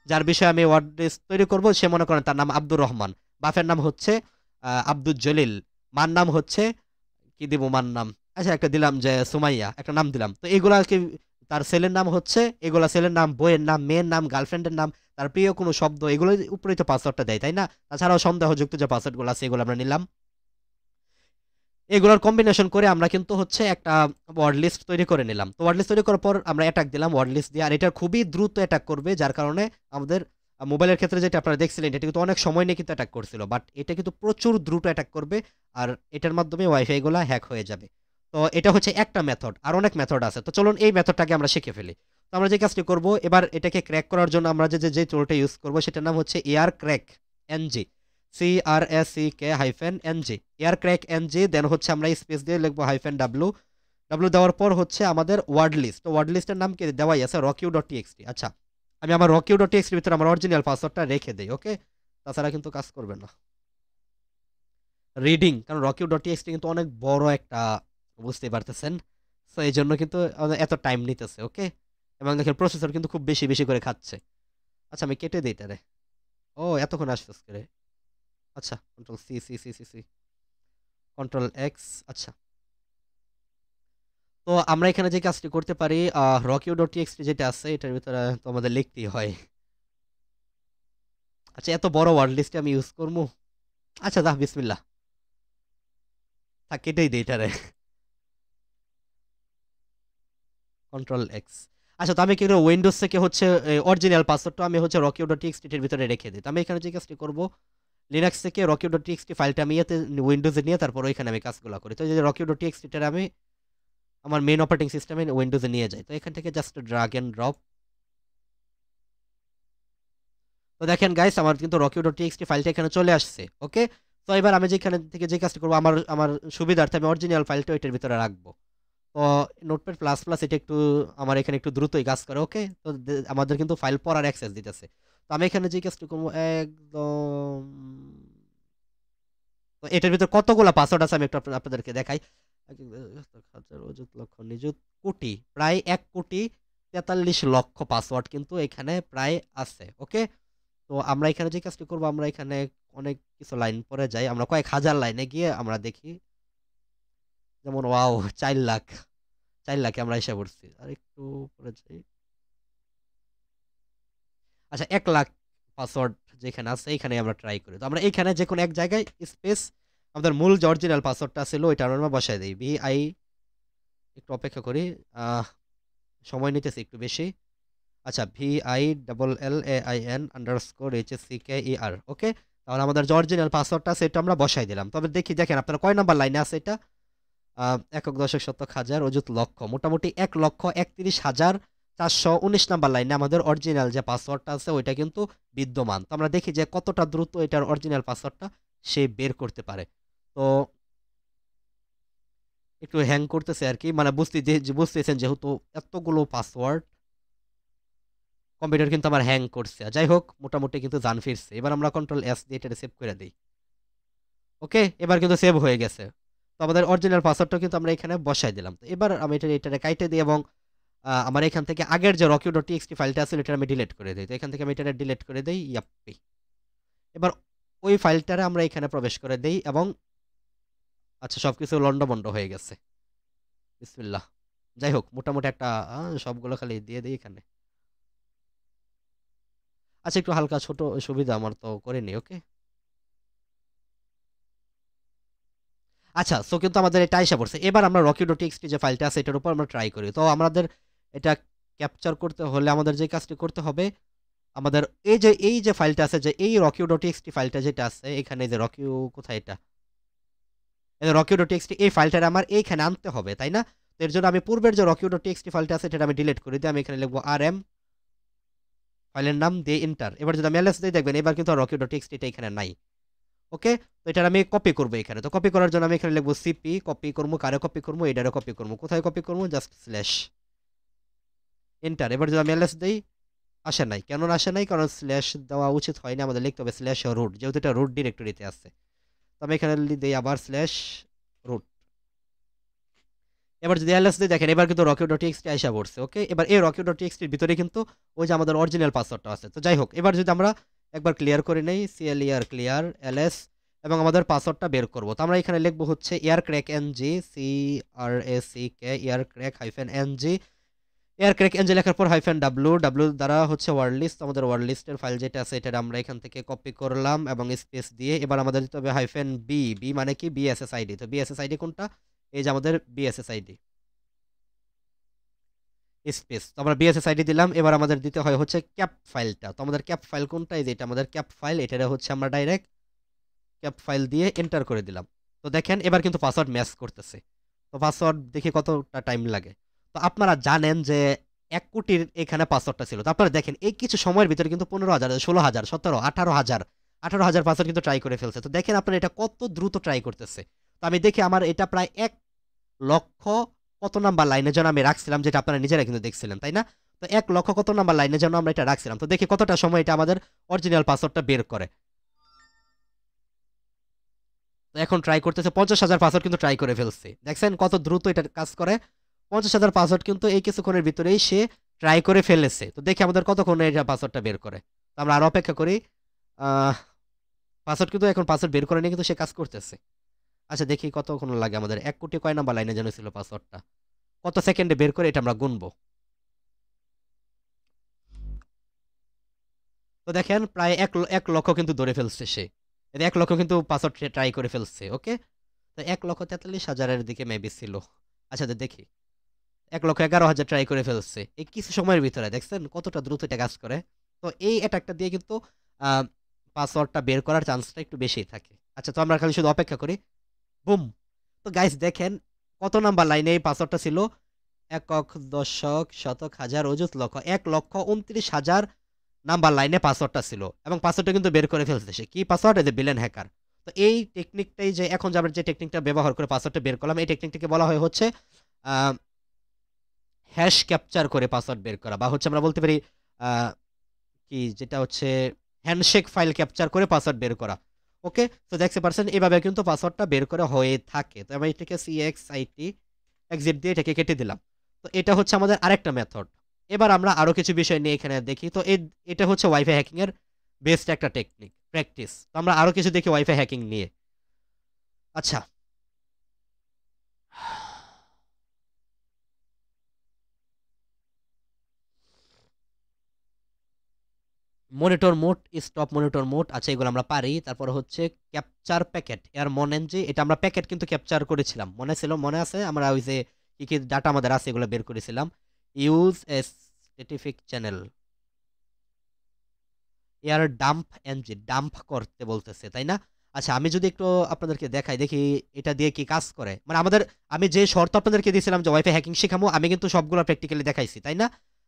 যার বিষয়ে আমি ওয়ার্ড লিস্ট তৈরি করব, সে মনে করেন তার নাম আব্দুর রহমান, বাপের নাম হচ্ছে আব্দুল জলিল, মার নাম হচ্ছে কি দিব মার নাম, আচ্ছা একটা দিলাম যে সুমাইয়া, একটা নাম দিলাম। তো এগুলা কি তার ছেলের নাম হচ্ছে, এগুলা ছেলের নাম, বইয়ের নাম, মেয়ের নাম, গার্লফ্রেন্ডের নাম, তার প্রিয় কোনো শব্দ, এগুলো উপরেই তো পাসওয়ার্ডটা দেয়, তাই না? তাছাড়াও সন্দেহযুক্ত যে পাসওয়ার্ডগুলো আছে এগুলো আমরা নিলাম, এগুলোর কম্বিনেশন করে আমরা কিন্তু হচ্ছে একটা ওয়ার্ড লিস্ট তৈরি করে নিলাম। তো ওয়ার্ড লিস্ট তৈরি করার পর আমরা অ্যাটাক দিলাম ওয়ার্ড লিস্ট দিয়ে, আর এটা খুবই দ্রুত অ্যাটাক করবে, যার কারণে আমাদের মোবাইলের ক্ষেত্রে যেটা আপনারা দেখছিলেন এটা কিন্তু অনেক সময় নিয়ে কিন্তু অ্যাটাক করছিল, বাট এটা কিন্তু প্রচুর দ্রুত অ্যাটাক করবে, আর এটার মাধ্যমে ওয়াইফাইগুলো হ্যাক হয়ে যাবে। তো এটা হচ্ছে একটা মেথড, আর অনেক মেথড আছে। তো চলুন এই মেথডটাকে আমরা শিখে ফেলি। তো আমরা যে কাজটি করব, এবার এটাকে ক্র্যাক করার জন্য আমরা যে টুলটা ইউজ করব সেটার নাম হচ্ছে air crack NG, CRACK-NG, air crack NG। দেন হচ্ছে আমরা স্পেস দিয়ে লিখবো -W, দেওয়ার পর হচ্ছে আমাদের ওয়ার্ড লিস্ট। তো ওয়ার্ড লিস্টের নাম কি দেওয়াই আছে, rockU.txt। আচ্ছা, আমি আমার rockU.txt ভিতরে আমার অরিজিনাল পাসওয়ার্ডটা রেখে দেই। ওকে, তাছাড়া কিন্তু কাজ করবে না। রিডিং, কারণ rockU.txt কিন্তু অনেক বড় একটা, বুঝতেই পারতেছেন, তো এই জন্য কিন্তু এত টাইম নিতেছে। ওকে, এবং দেখেন প্রসেসর কিন্তু খুব বেশি বেশি করে খাচ্ছে। আচ্ছা, আমি কেটে দিই তারে। ও এতক্ষণ আসতেছে করে। আচ্ছা, কন্ট্রোল কন্ট্রোল X। আচ্ছা, তো আমরা এখানে যে কাজটি করতে পারি, rockU.txt যেটা আছে এটার ভিতরে তো আমাদের লিখতেই হয়। আচ্ছা, এত বড় ওয়ার্ড লিস্টে আমি ইউজ করবো? আচ্ছা দা, বিসমিল্লাহ, থাক কেটেই দিই এটারে। Control X। আচ্ছা, তো আমি কি উইন্ডোজ থেকে হচ্ছে অরিজিনাল পাসওয়ার্ডটা আমি হচ্ছে rockU.txt এর ভিতরে রেখে দিই। তো আমি এখানে যে কাজটি করব, লিনাক্স থেকে rockU.txt ফাইলটা আমি এতে উইন্ডোজে নিয়ে তারপর ওইখানে আমি কাজগুলো করি। তো এই যে rockU.txt টা আমি আমার মেইন অপারেটিং সিস্টেমে উইন্ডোজে নিয়ে যাই। তো এখান থেকে জাস্ট ড্রাগ এন্ড ড্রপ। তো দেখেন গাইস, আমার কিন্তু rockU.txt ফাইলটা এখানে চলে আসছে। ওকে, তো এবার আমি যেখানে থেকে যে কাজটি করবো, আমার আমার সুবিধার্থে আমি অরিজিনাল ফাইলটা এটার ভিতরে রাখবো। তো নোটপ্যাড প্লাস প্লাস এটা একটু আমার এখানে একটু দ্রুতই কাজ করে। ওকে, তো আমাদের কিন্তু ফাইল পড়ার অ্যাক্সেস দিতেছে। তো আমি এখানে যে কাজটি করবো একদম, তো এটার ভিতরে কতগুলো পাসওয়ার্ড আছে আমি একটু আপনাদেরকে দেখাই। 1,000 অযুত লক্ষ নিযুত কোটি, প্রায় 1,43,00,000 পাসওয়ার্ড কিন্তু এখানে প্রায় আছে। ওকে, তো আমরা এখানে যে কাজটি করবো, আমরা এখানে অনেক কিছু লাইন পরে যাই, আমরা কয়েক হাজার লাইনে গিয়ে আমরা দেখি, যেমন ওয়াও 4 লাখ, 4 লাখে আমরা এসে পড়ছি। আর একটু পরে যাই। আচ্ছা, 1 লাখ পাসওয়ার্ড যেখানে আছে এখানে আমরা ট্রাই করি। তো আমরা এখানে যে কোনো এক জায়গায় স্পেস আমাদের মূল যে অরিজিনাল পাসওয়ার্ডটা ছিল ওইটা আমরা বসাই দিই। VI, একটু অপেক্ষা করি, সময় নিতেছে একটু বেশি। আচ্ছা, VILLAIN_HSCKER, ওকে। তাহলে আমাদের যে অরিজিনাল পাসওয়ার্ডটা আছে এটা আমরা বসাই দিলাম। তবে দেখি, দেখেন আপনারা কয় নাম্বার লাইনে আছে এটা? একক দশক শতক হাজার অযুত লক্ষ, মোটামুটি 1,31,419 নাম্বার লাইনে আমাদের অরিজিনাল যে পাসওয়ার্ডটা আছে ওইটা কিন্তু বিদ্যমান। তো আমরা দেখি যে কতটা দ্রুত এটার অরিজিনাল পাসওয়ার্ডটা সে বের করতে পারে। তো একটু হ্যাং করতেছে আর কি, মানে বুঝতেছেন যেহেতু এতগুলো পাসওয়ার্ড, কম্পিউটার কিন্তু আমার হ্যাং করছে। যাই হোক, মোটামুটি কিন্তু জান ফিরছে। এবার আমরা কন্ট্রোল S দিয়ে এটা সেভ করে দিই। ওকে, এবার কিন্তু সেভ হয়ে গেছে। তো আমাদের অরিজিনাল পাসওয়ার্ডটা কিন্তু আমরা এখানে বসাই দিলাম। তো এবার আমি এটা কাইটে দিই এবং আমার এখান থেকে আগের যে rocky.txt ফাইলটা আছে এটা আমি ডিলিট করে দিই। তো এখান থেকে আমি এটা ডিলিট করে দিই। ইয়াপ্পি। এবার ওই ফাইলটারে আমরা এখানে প্রবেশ করে দেই এবং আচ্ছা, সবকিছু লন্ডভন্ড হয়ে গেছে। বিসমিল্লাহ। যাই হোক, মোটামুটি একটা সবগুলো খালি দিয়ে দিই এখানে। আচ্ছা, একটু হালকা ছোট সুবিধা আমার তো করে নি। ওকে, আচ্ছা। সো কিন্তু আমাদের এটা আইসা পড়ছে। এবার আমরা rocky.txt যে ফাইলটা আছে এটার উপর আমরা ট্রাই করি। তো আমাদের এটা ক্যাপচার করতে হলে আমাদের যে কাজটি করতে হবে, আমাদের এই যে ফাইলটা আছে, যে এই rocky.txt ফাইলটা যেটা আছে এখানে, যে রকি কোথায়, এটা এই rocky.txt এই ফাইলটা আমার এইখানে আনতে হবে, তাই না? তো এর জন্য আমি পূর্বের যে rocky.txt ফাইলটা আছে এটা আমি ডিলিট করে দিই। আমি এখানে লিখবো rm, ফাইলের নাম দিয়ে এন্টার। এবার যদি আমি ls দিই, দেখবেন এবার কিন্তু rocky.txt এটা এখানে নাই। ওকে, তো এটা আমি কপি করবো এখানে। তো কপি করার জন্য আমি এখানে লিখবো সিপি, কপি করবো, কারে কপি করবো, এটারে কপি করবো। কোথায় কপি করবো? Just slash enter. এবার যদি আমি ls দিই, আসে নাই। কেন আসে নাই? কারণ স্ল্যাশ দেওয়া উচিত হয়নি, আমাদের লিখতে হবে স্ল্যাশ রুট, যেহেতু এটা রুট ডিরেক্টরিতে আছে। তো আমি এখানে দিই আবার স্ল্যাশ রুট। এবার যদি ls দিই, দেখেন এবার কিন্তু rocky.txt আইসা পড়ছে। ওকে, এবার এই rocky.txt এর ভিতরে কিন্তু ওই যে আমাদের অরিজিনাল পাসওয়ার্ডটা আছে। তো যাই হোক, এবার যদি আমরা একবার ক্লিয়ার করে নেই, clear ক্লিয়ার ls, এবং আমাদের পাসওয়ার্ডটা বের করব। তো আমরা এখানে লিখবো হচ্ছে aircrackng, CRACK aircrackng লেখার পর -w দ্বারা হচ্ছে ওয়ার্ড লিস্ট। আমাদের ওয়ার্ড লিস্টের ফাইল যেটা আছে এটা আমরা এখান থেকে কপি করলাম এবং স্পেস দিয়ে এবার আমাদের দিতে হবে -b মানে কি bssid। তো bssid কোনটা? এই যে আমাদের bssid স্পেস। তো আমরা bssid দিলাম। এবার আমাদের দিতে হয় হচ্ছে ক্যাপ ফাইলটা। তো আমাদের ক্যাপ ফাইল কোনটা? এই যে এটা আমাদের ক্যাপ ফাইল। এটারে হচ্ছে আমরা ডাইরেক্ট ক্যাপ ফাইল দিয়ে এন্টার করে দিলাম। তো দেখেন এবার কিন্তু পাসওয়ার্ড ম্যাচ করতেছে। তো পাসওয়ার্ড দেখি কতটা টাইম লাগে। তো আপনারা জানেন যে 1 কোটির এখানে পাসওয়ার্ডটা ছিল। তো আপনারা দেখেন এই কিছু সময়ের ভিতরে কিন্তু 15,000, 16,000, 17, 18,000 পাসওয়ার্ড কিন্তু ট্রাই করে ফেলছে। তো দেখেন আপনারা এটা কত দ্রুত ট্রাই করতেছে। তো আমি দেখি আমার এটা প্রায় 1,00,000 কত নাম্বার লাইনে যেন আমি রাখছিলাম, যেটা আপনারা নিজেরা কিন্তু দেখছিলেন, তাই না? তো 1,00,000 কত নাম্বার লাইনে যেন আমরা এটা রাখছিলাম। তো দেখি কতটা সময় এটা আমাদের অরিজিনাল পাসওয়ার্ডটা বের করে। তো এখন ট্রাই করতেছে 50,000 পাসওয়ার্ড কিন্তু ট্রাই করে ফেলছে। দেখছেন কত দ্রুত এটা কাজ করে? 50,000 পাসওয়ার্ড কিন্তু এই কিছুক্ষণের ভিতরেই সে ট্রাই করে ফেলেছে। তো দেখি আমাদের কতক্ষণে এটা পাসওয়ার্ডটা বের করে। তো আমরা আরো অপেক্ষা করি। পাসওয়ার্ড কিন্তু এখন পাসওয়ার্ড বের করে নিয়ে কিন্তু সে কাজ করতেছে। আচ্ছা, দেখি কতক্ষণ লাগে আমাদের। 1 কোটি কয় নাম্বার লাইনে যেন ছিল পাসওয়ার্ডটা, কত সেকেন্ডে বের করে এটা আমরা গুনবো। তো দেখেন প্রায় 1,00,000 কিন্তু ধরে ফেলছে সে। 1,00,000 কিন্তু পাসওয়ার্ড ট্রাই করে ফেলছে। ওকে, তো 1,43,000-এর দিকে মেবি ছিল। আচ্ছা, তো দেখি 1,11,000 ট্রাই করে ফেলছে এই কিছু সময়ের ভিতরে। দেখছেন কতটা দ্রুত এটা কাজ করে? তো এই অ্যাটাকটা দিয়ে কিন্তু পাসওয়ার্ডটা বের করার চান্সটা একটু বেশিই থাকে। আচ্ছা, তো আমরা খালি শুধু অপেক্ষা করি। বুম। তো গাইস দেখেন কত নাম্বার লাইনে এই পাসওয়ার্ডটা ছিল? একক দশক শতক হাজার অযুত লক্ষ, 1,29,000 নাম্বার লাইনে পাসওয়ার্ডটা ছিল এবং পাসওয়ার্ডটা কিন্তু বের করে ফেলছে সে। কি পাসওয়ার্ড? এই যে ভিলেন হ্যাকার। তো এই টেকনিকটাই, যে এখন যে আমরা যে টেকনিকটা ব্যবহার করে পাসওয়ার্ডটা বের করলাম, এই টেকনিকটাকে বলা হয় হচ্ছে হ্যাশ ক্যাপচার করে পাসওয়ার্ড বের করা, বা হচ্ছে আমরা বলতে পারি কি, যেটা হচ্ছে হ্যান্ডশেক ফাইল ক্যাপচার করে পাসওয়ার্ড বের করা। ওকে, তো দেখতে পারছেন এভাবে কিন্তু পাসওয়ার্ডটা বের করা হয়ে থাকে। তো আমি এটাকে CXIT এক্সিট দিয়ে এটাকে কেটে দিলাম। তো এটা হচ্ছে আমাদের আরেকটা মেথড। এবার আমরা আরো কিছু বিষয় নিয়ে এখানে দেখি। তো এটা হচ্ছে ওয়াইফাই হ্যাকিং এর বেস্ট একটা টেকনিক, প্র্যাকটিস। তো আমরা আরো কিছু দেখি ওয়াইফাই হ্যাকিং নিয়ে। আচ্ছা, monitor mode, stop monitor mode, আচ্ছা এগুলো আমরা পারি। তারপর হচ্ছে ক্যাপচার প্যাকেট, এর মনে যে এটা আমরা প্যাকেট কিন্তু ক্যাপচার করেছিলাম, মনে ছিল? মনে আছে? আমরা ওই যে কি কি ডাটা আমাদের আছে এগুলো বের করেছিলাম। Use a specific channel. Air dump NG, dump করতে বলতেছে তাই না? আচ্ছা আমি যদি একটু আপনাদেরকে দেখাই দেখি এটা দিয়ে কি কাজ করে, মানে আমাদের আমি যে শর্ত আপনাদেরকে দিয়েছিলাম যে ওয়াইফাই হ্যাকিং শেখামো, আমি কিন্তু সবগুলো প্র্যাকটিক্যালি দেখাইছি তাই না?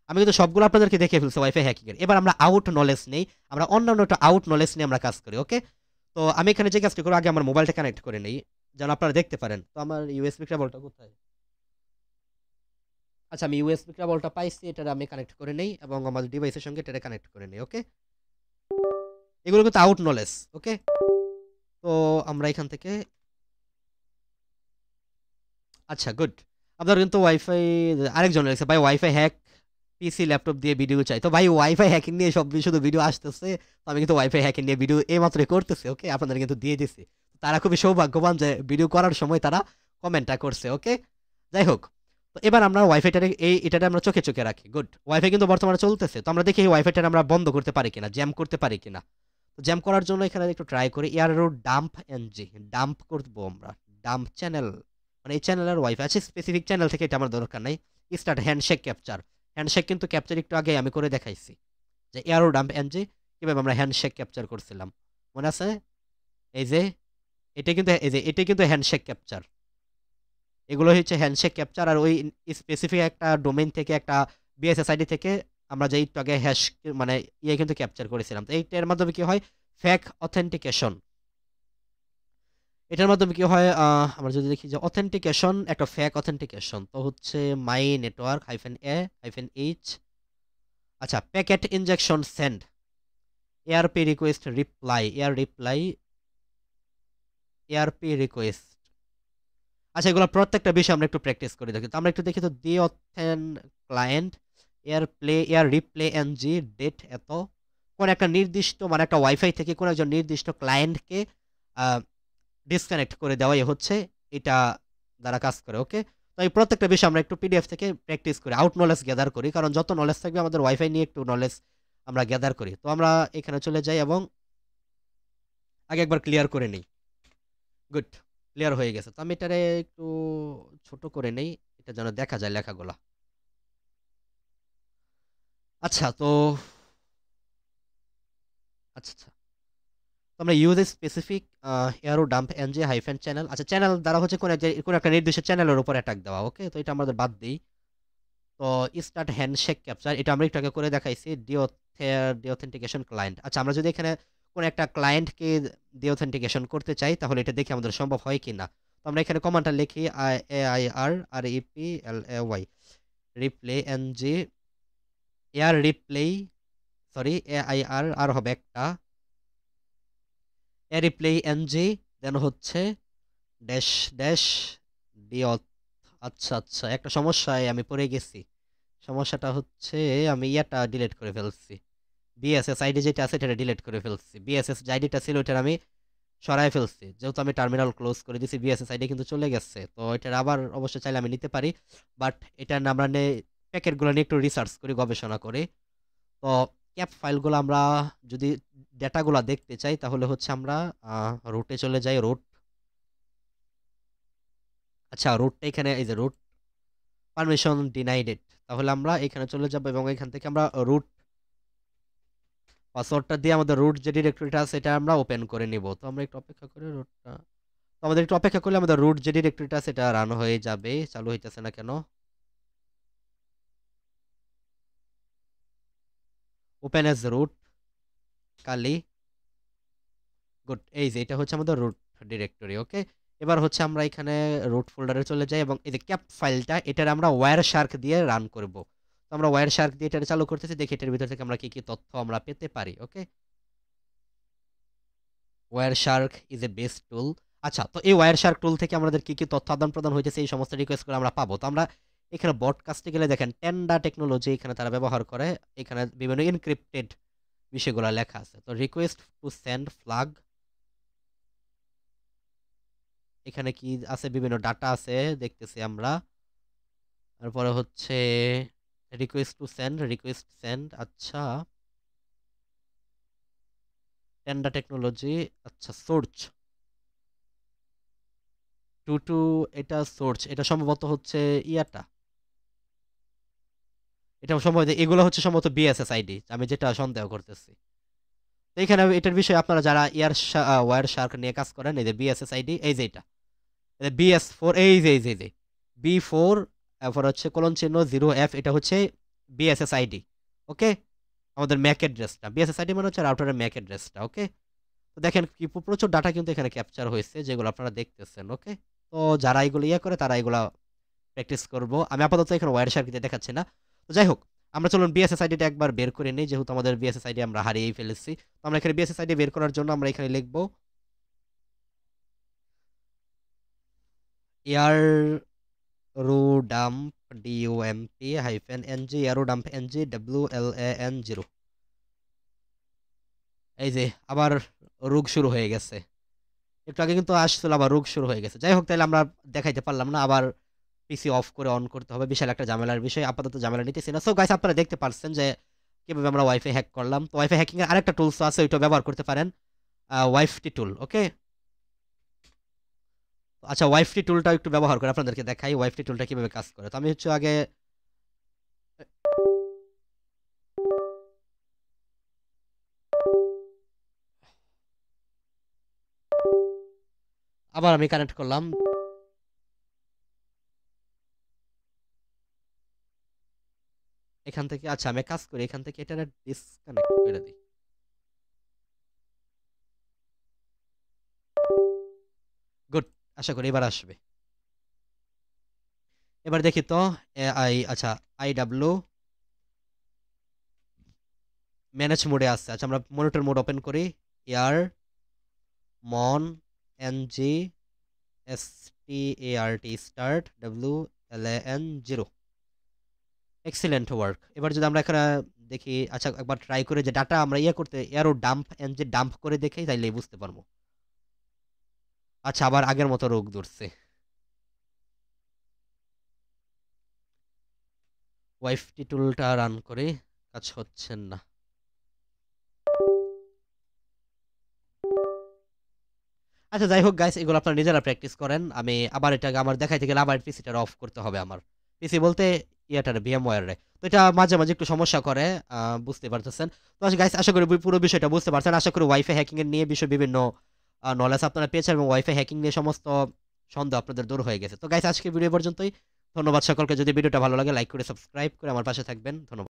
আমি কিন্তু সবগুলো আপনাদেরকে দেখে ফেলছি ওয়াইফাই হ্যাকিং এর। এবার আমরা আউট নলেজ নেই, আমরা অন্যান্য একটা আউট নলেজ নিয়ে আমরা কাজ করি। ওকে, তো আমি এখানে যে কাজটি করবো, আগে আমার মোবাইলটা কানেক্ট করে নেই যেন আপনারা দেখতে পারেন। তো আমার ইউএসবি কেবলটা কোথায়? আচ্ছা আমি ইউএসবি কেবলটা পাইছি, এটা আমি কানেক্ট করে নেই এবং আমার ডিভাইসের সঙ্গে এটা কানেক্ট করে নেই। ওকে, এগুলো কিন্তু আউট নলেজ। ওকে, তো আমরা এখান থেকে, আচ্ছা গুড, আপনার কিন্তু ওয়াইফাই, আরেকজন রয়েছে ভাই ওয়াইফাই হ্যাক পিসি ল্যাপটপ দিয়ে ভিডিও চাই। তো ভাই ওয়াইফাই হ্যাকিং নিয়ে সব শুধু ভিডিও আসতেছে, তো আমি কিন্তু ওয়াইফাই হ্যাকিং নিয়ে ভিডিও এই মাত্রই করতেছি। ওকে, আপনাদের কিন্তু দিয়ে দিছি, তারা খুবই সৌভাগ্যবান যে ভিডিও করার সময় তারা কমেন্টটা করছে। ওকে, যাই হোক, তো এবার আমরা ওয়াইফাইটা এটাতে আমরা চোখে চোখে রাখি। গুড, ওয়াইফাই কিন্তু বর্তমানে চলতেছে, তো আমরা দেখি এই ওয়াইফাইটা আমরা বন্ধ করতে পারি কিনা, জ্যাম করতে পারি কিনা। তো জ্যাম করার জন্য এখানে একটু ট্রাই করি, air root dump NG, dump করবো আমরা, ডাম্প চ্যানেল, মানে এই চ্যানেলের ওয়াইফাই আছে স্পেসিফিক চ্যানেল থেকে, এটা আমার দরকার নাই। স্টার্ট হ্যান্ডশেক ক্যাপচার, হ্যান্ডশেক কিন্তু ক্যাপচার একটু আগে আমি করে দেখাইছি যে এয়ারো ডাম্প এনজি কিভাবে আমরা হ্যান্ডশেক ক্যাপচার করছিলাম, মনে আছে? এই যে এটা কিন্তু, এই যে এটা কিন্তু হ্যান্ডশেক ক্যাপচার, এগুলো হচ্ছে হ্যান্ডশেক ক্যাপচার। আর ওই স্পেসিফিক একটা ডোমেইন থেকে, একটা বিএসএসআইডি থেকে আমরা যে একটু আগে হ্যাশ, মানে ইয়ে কিন্তু ক্যাপচার করেছিলাম। তো এইটার মাধ্যমে কি হয়, ফ্যাক অথেন্টিকেশন, এটার মাধ্যমে কি হয়, আমরা যদি দেখি যে অথেন্টিকেশন, একটা ফ্যাক অথেন্টিকেশন, তো হচ্ছে my network hyphen A hyphen H, আচ্ছা packet injection send, ARP request reply, ARP request. আচ্ছা এগুলো প্রত্যেকটা বিষয় আমরা একটু প্র্যাকটিস করে দেখি। তো আমরা একটু দেখি, তো দি অথেন ক্লায়েন্ট, এয়ার রিপ্লে এনজি ডেট এত, কোন একটা নির্দিষ্ট, মানে একটা ওয়াইফাই থেকে কোন একজন নির্দিষ্ট ক্লায়েন্টকে ডিসকানেক্ট করে দেওয়াই হচ্ছে এটা দ্বারা কাজ করে। ওকে, তো এই প্রত্যেকটা বিষয় আমরা একটু পিডিএফ থেকে প্র্যাকটিস করি, আউট নলেজ গ্যাদার করি, কারণ যত নলেজ থাকবে আমাদের ওয়াইফাই নিয়ে একটু নলেজ আমরা গ্যাদার করি। তো আমরা এখানে চলে যাই এবং আগে একবার ক্লিয়ার করে নিই। গুড, ক্লিয়ার হয়ে গেছে। তো আমি এটারে একটু ছোট করে নেই, এটা যেন দেখা যায় লেখাগুলা। আচ্ছা তো, আচ্ছা আচ্ছা, তো আমরা use specific aero dump NJ hyphen channel, আচ্ছা চ্যানেল দ্বারা হচ্ছে কোন একটা নির্দিষ্ট চ্যানেলের উপর অ্যাটাক দেওয়া। ওকে, তো এটা আমাদের বাদ দিই। তো স্টার্ট হ্যান্ডশেক ক্যাপচার, এটা আমরা একটু আগে করে দেখাইছি, ডিঅথেন্টিকেশন ক্লায়েন্ট। আচ্ছা আমরা যদি এখানে কোন একটা ক্লায়েন্টকে ডিঅথেন্টিকেশন করতে চাই, তাহলে এটা দেখে আমাদের সম্ভব হয় কি না। তো আমরা এখানে কমান্ডটা লিখি, AIR REPLAY, replay ng, air replay, sorry AIR আর হবে একটা, এয়ার রিপ্লেই এনজি, দেন হচ্ছে ড্যাশ ড্যাশ ডিঅথ। আচ্ছা আচ্ছা, একটা সমস্যায় আমি পড়ে গেছি, সমস্যাটা হচ্ছে আমি ইয়াটা ডিলিট করে ফেলছি, বিএসএস আইডি যেটা আছে এটা ডিলিট করে ফেলছি, বিএসএস যে আইডিটা ছিল ওইটার আমি সরাই ফেলছি, যেহেতু আমি টার্মিনাল ক্লোজ করে দিছি, বিএসএস আইডি কিন্তু চলে গেছে। তো এটার আবার অবশ্যই চাইলে আমি নিতে পারি, বাট এটা না, আমরা প্যাকেটগুলো নিয়ে একটু রিসার্চ করি, গবেষণা করি। তো ক্যাপ ফাইলগুলো আমরা যদি ডেটাগুলো দেখতে চাই, তাহলে হচ্ছে আমরা রুটে চলে যাই, রুট, আচ্ছা রুটটা এখানে, এই যে রুট পারমিশন ডিনাইডেড, তাহলে আমরা এখানে চলে যাব এবং এখান থেকে আমরা রুট পাসওয়ার্ডটা দিয়ে আমাদের রুট যে ডিরেক্টরিটা আছে এটা আমরা ওপেন করে নিব। তো আমরা একটু অপেক্ষা করে রুটটা, তো আমাদের একটু অপেক্ষা করলে আমাদের রুট যে ডিরেক্টরিটা আছে এটা রান হয়ে যাবে। চালু হইতেছে না কেন? ওপেন এজ রুট কালি, গুড, এই যে এটা হচ্ছে আমাদের রুট ডিরেক্টরি। ওকে, এবার হচ্ছে আমরা এখানে রুট ফোল্ডারে চলে যাই এবং এই যে ক্যাপ ফাইলটা, এটার আমরা ওয়্যার শার্ক দিয়ে রান করব। তো আমরা ওয়্যার শার্ক দিয়ে এটা চালু করতেছি, দেখি এটার ভিতর থেকে আমরা কি কি তথ্য আমরা পেতে পারি। Okay, Wireshark is a best tool. আচ্ছা, তো এই ওয়্যার শার্ক টুল থেকে আমাদের কি কি তথ্য আদান প্রদান হইতেছে, এই সমস্ত রিকোয়েস্ট করে আমরা পাবো। তো আমরা এখানে বডকাস্টে গেলে দেখেন টেন্ডা টেকনোলজি এখানে তারা ব্যবহার করে, এখানে বিভিন্ন এনক্রিপ্টেড বিষয়গুলো লেখা আছে। তো রিকোয়েস্ট টু সেন্ড ফ্লাগ, এখানে কি আছে, বিভিন্ন ডাটা আছে দেখতেছি আমরা। তারপরে হচ্ছে রিকোয়েস্ট সেন্ড, আচ্ছা টেন্ডা টেকনোলজি, আচ্ছা সোর্স টু, এটা সোর্স, এটা সম্ভবত হচ্ছে ইয়াটা, এটা সম্ভবত এগুলো হচ্ছে সম্ভবত বিএসএসআইডি, আমি যেটা সন্দেহ করতেছি। তো এখানে এটার বিষয়ে আপনারা যারা ওয়্যার শার্ক নিয়ে কাজ করেন, এই যে বিএসএসআইডি, এই যে এটা BS4, এই যে B4 এরপর হচ্ছে কোলন চিহ্ন 0F, এটা হচ্ছে বিএসএসআইডি। ওকে, আমাদের ম্যাক অ্যাড্রেসটা বিএসএসআইডি মানে হচ্ছে রাউটারের ম্যাক অ্যাড্রেসটা। ওকে, তো দেখেন কি প্রচুর ডাটা কিন্তু এখানে ক্যাপচার হয়েছে, যেগুলো আপনারা দেখতেছেন। ওকে, তো যারা এগুলো করে তারা এগুলো প্র্যাকটিস করব। আমি আপাতত এখানে ওয়্যার শার্কিতে দেখাচ্ছি না। তো যাই হোক, আমরা চলুন বিএসএসআইডিটা একবার বের করে নিই, যেহেতু আমাদের বিএসএসআইডি আমরা হারিয়েই ফেলেছি। তো আমরা এখানে বিএসএসআইডি বের করার জন্য আমরা এখানে লিখবো এয়ার রোডাম্প DUMP এয়ারোডাম্প WLAN 0। এই যে আবার রোগ শুরু হয়ে গেছে, একটু আগে কিন্তু আসছিল, আবার রোগ শুরু হয়ে গেছে। যাই হোক, তাহলে আমরা দেখাইতে পারলাম না, আবার পিসি অফ করে অন করতে হবে, বিশাল একটা ঝামেলার বিষয়। আপাতত ঝামেলা নিতেছি না। সো গাইস, আপনারা দেখতে পাচ্ছেন যে কিভাবে আমরা ওয়াইফাই হ্যাক করলাম। তো ওয়াইফাই হ্যাকিং এর আরেকটা টুলস আছে, ওইটা ব্যবহার করতে পারেন, ওয়াইফটি টুল। ওকে, আচ্ছা, ওয়াইফটি টুলটা একটু ব্যবহার করে আপনাদেরকে দেখাই ওয়াইফটি টুলটা কিভাবে কাজ করে। তো আমি হচ্ছে আগে আবার আমি কানেক্ট করলাম। এখান থেকে আচ্ছা আমি কাজ করি, এখান থেকে এটা ডিসকানেক্ট করে দিই। গুড, আশা করি এবার আসবে। এবার দেখি তো আচ্ছা IW ম্যানেজ মোডে আছে। আচ্ছা, আমরা মনিটর মোড ওপেন করি। এয়ার মন NG start WLAN 0। Excellent work. এবার যদি আমরা এখানে দেখি, আচ্ছা একবার ট্রাই করে যে ডাটা আমরা করতে এয়ারো ডাম্প NG ডাম্প করে দেখি, তাইলে বুঝতে পারবো। আচ্ছা, আবার আগের মতো রোগ ধরছে। ওয়াইফটি টুলটা রান করে কাজ হচ্ছে না। আচ্ছা যাই হোক গাইস, এগুলো আপনারা নিজেরা প্র্যাকটিস করেন। আমি আবার এটাকে আমার দেখাইতে গেলে আবার পিসিটা অফ করতে হবে আমার। পিসি বলতে ইয়াটারে VMware। তো এটা মাঝে মাঝে একটু সমস্যা করে, বুঝতে পারতেছেন। তো গাইস, আশা করি পুরো বিষয়টা বুঝতে পারছেন। আশা করি ওয়াইফাই হ্যাকিং এর নিয়ে বিষয় বিভিন্ন নলেজ আপনারা পেয়েছেন, এবং ওয়াইফাই হ্যাকিং নিয়ে সমস্ত সন্দেহ আপনাদের দূর হয়ে গেছে। তো গাইস, আজকে ভিডিও পর্যন্তই। ধন্যবাদ সকলকে। যদি ভিডিওটা ভালো লাগে লাইক করে সাবস্ক্রাইব করে আমার পাশে থাকবেন। ধন্যবাদ।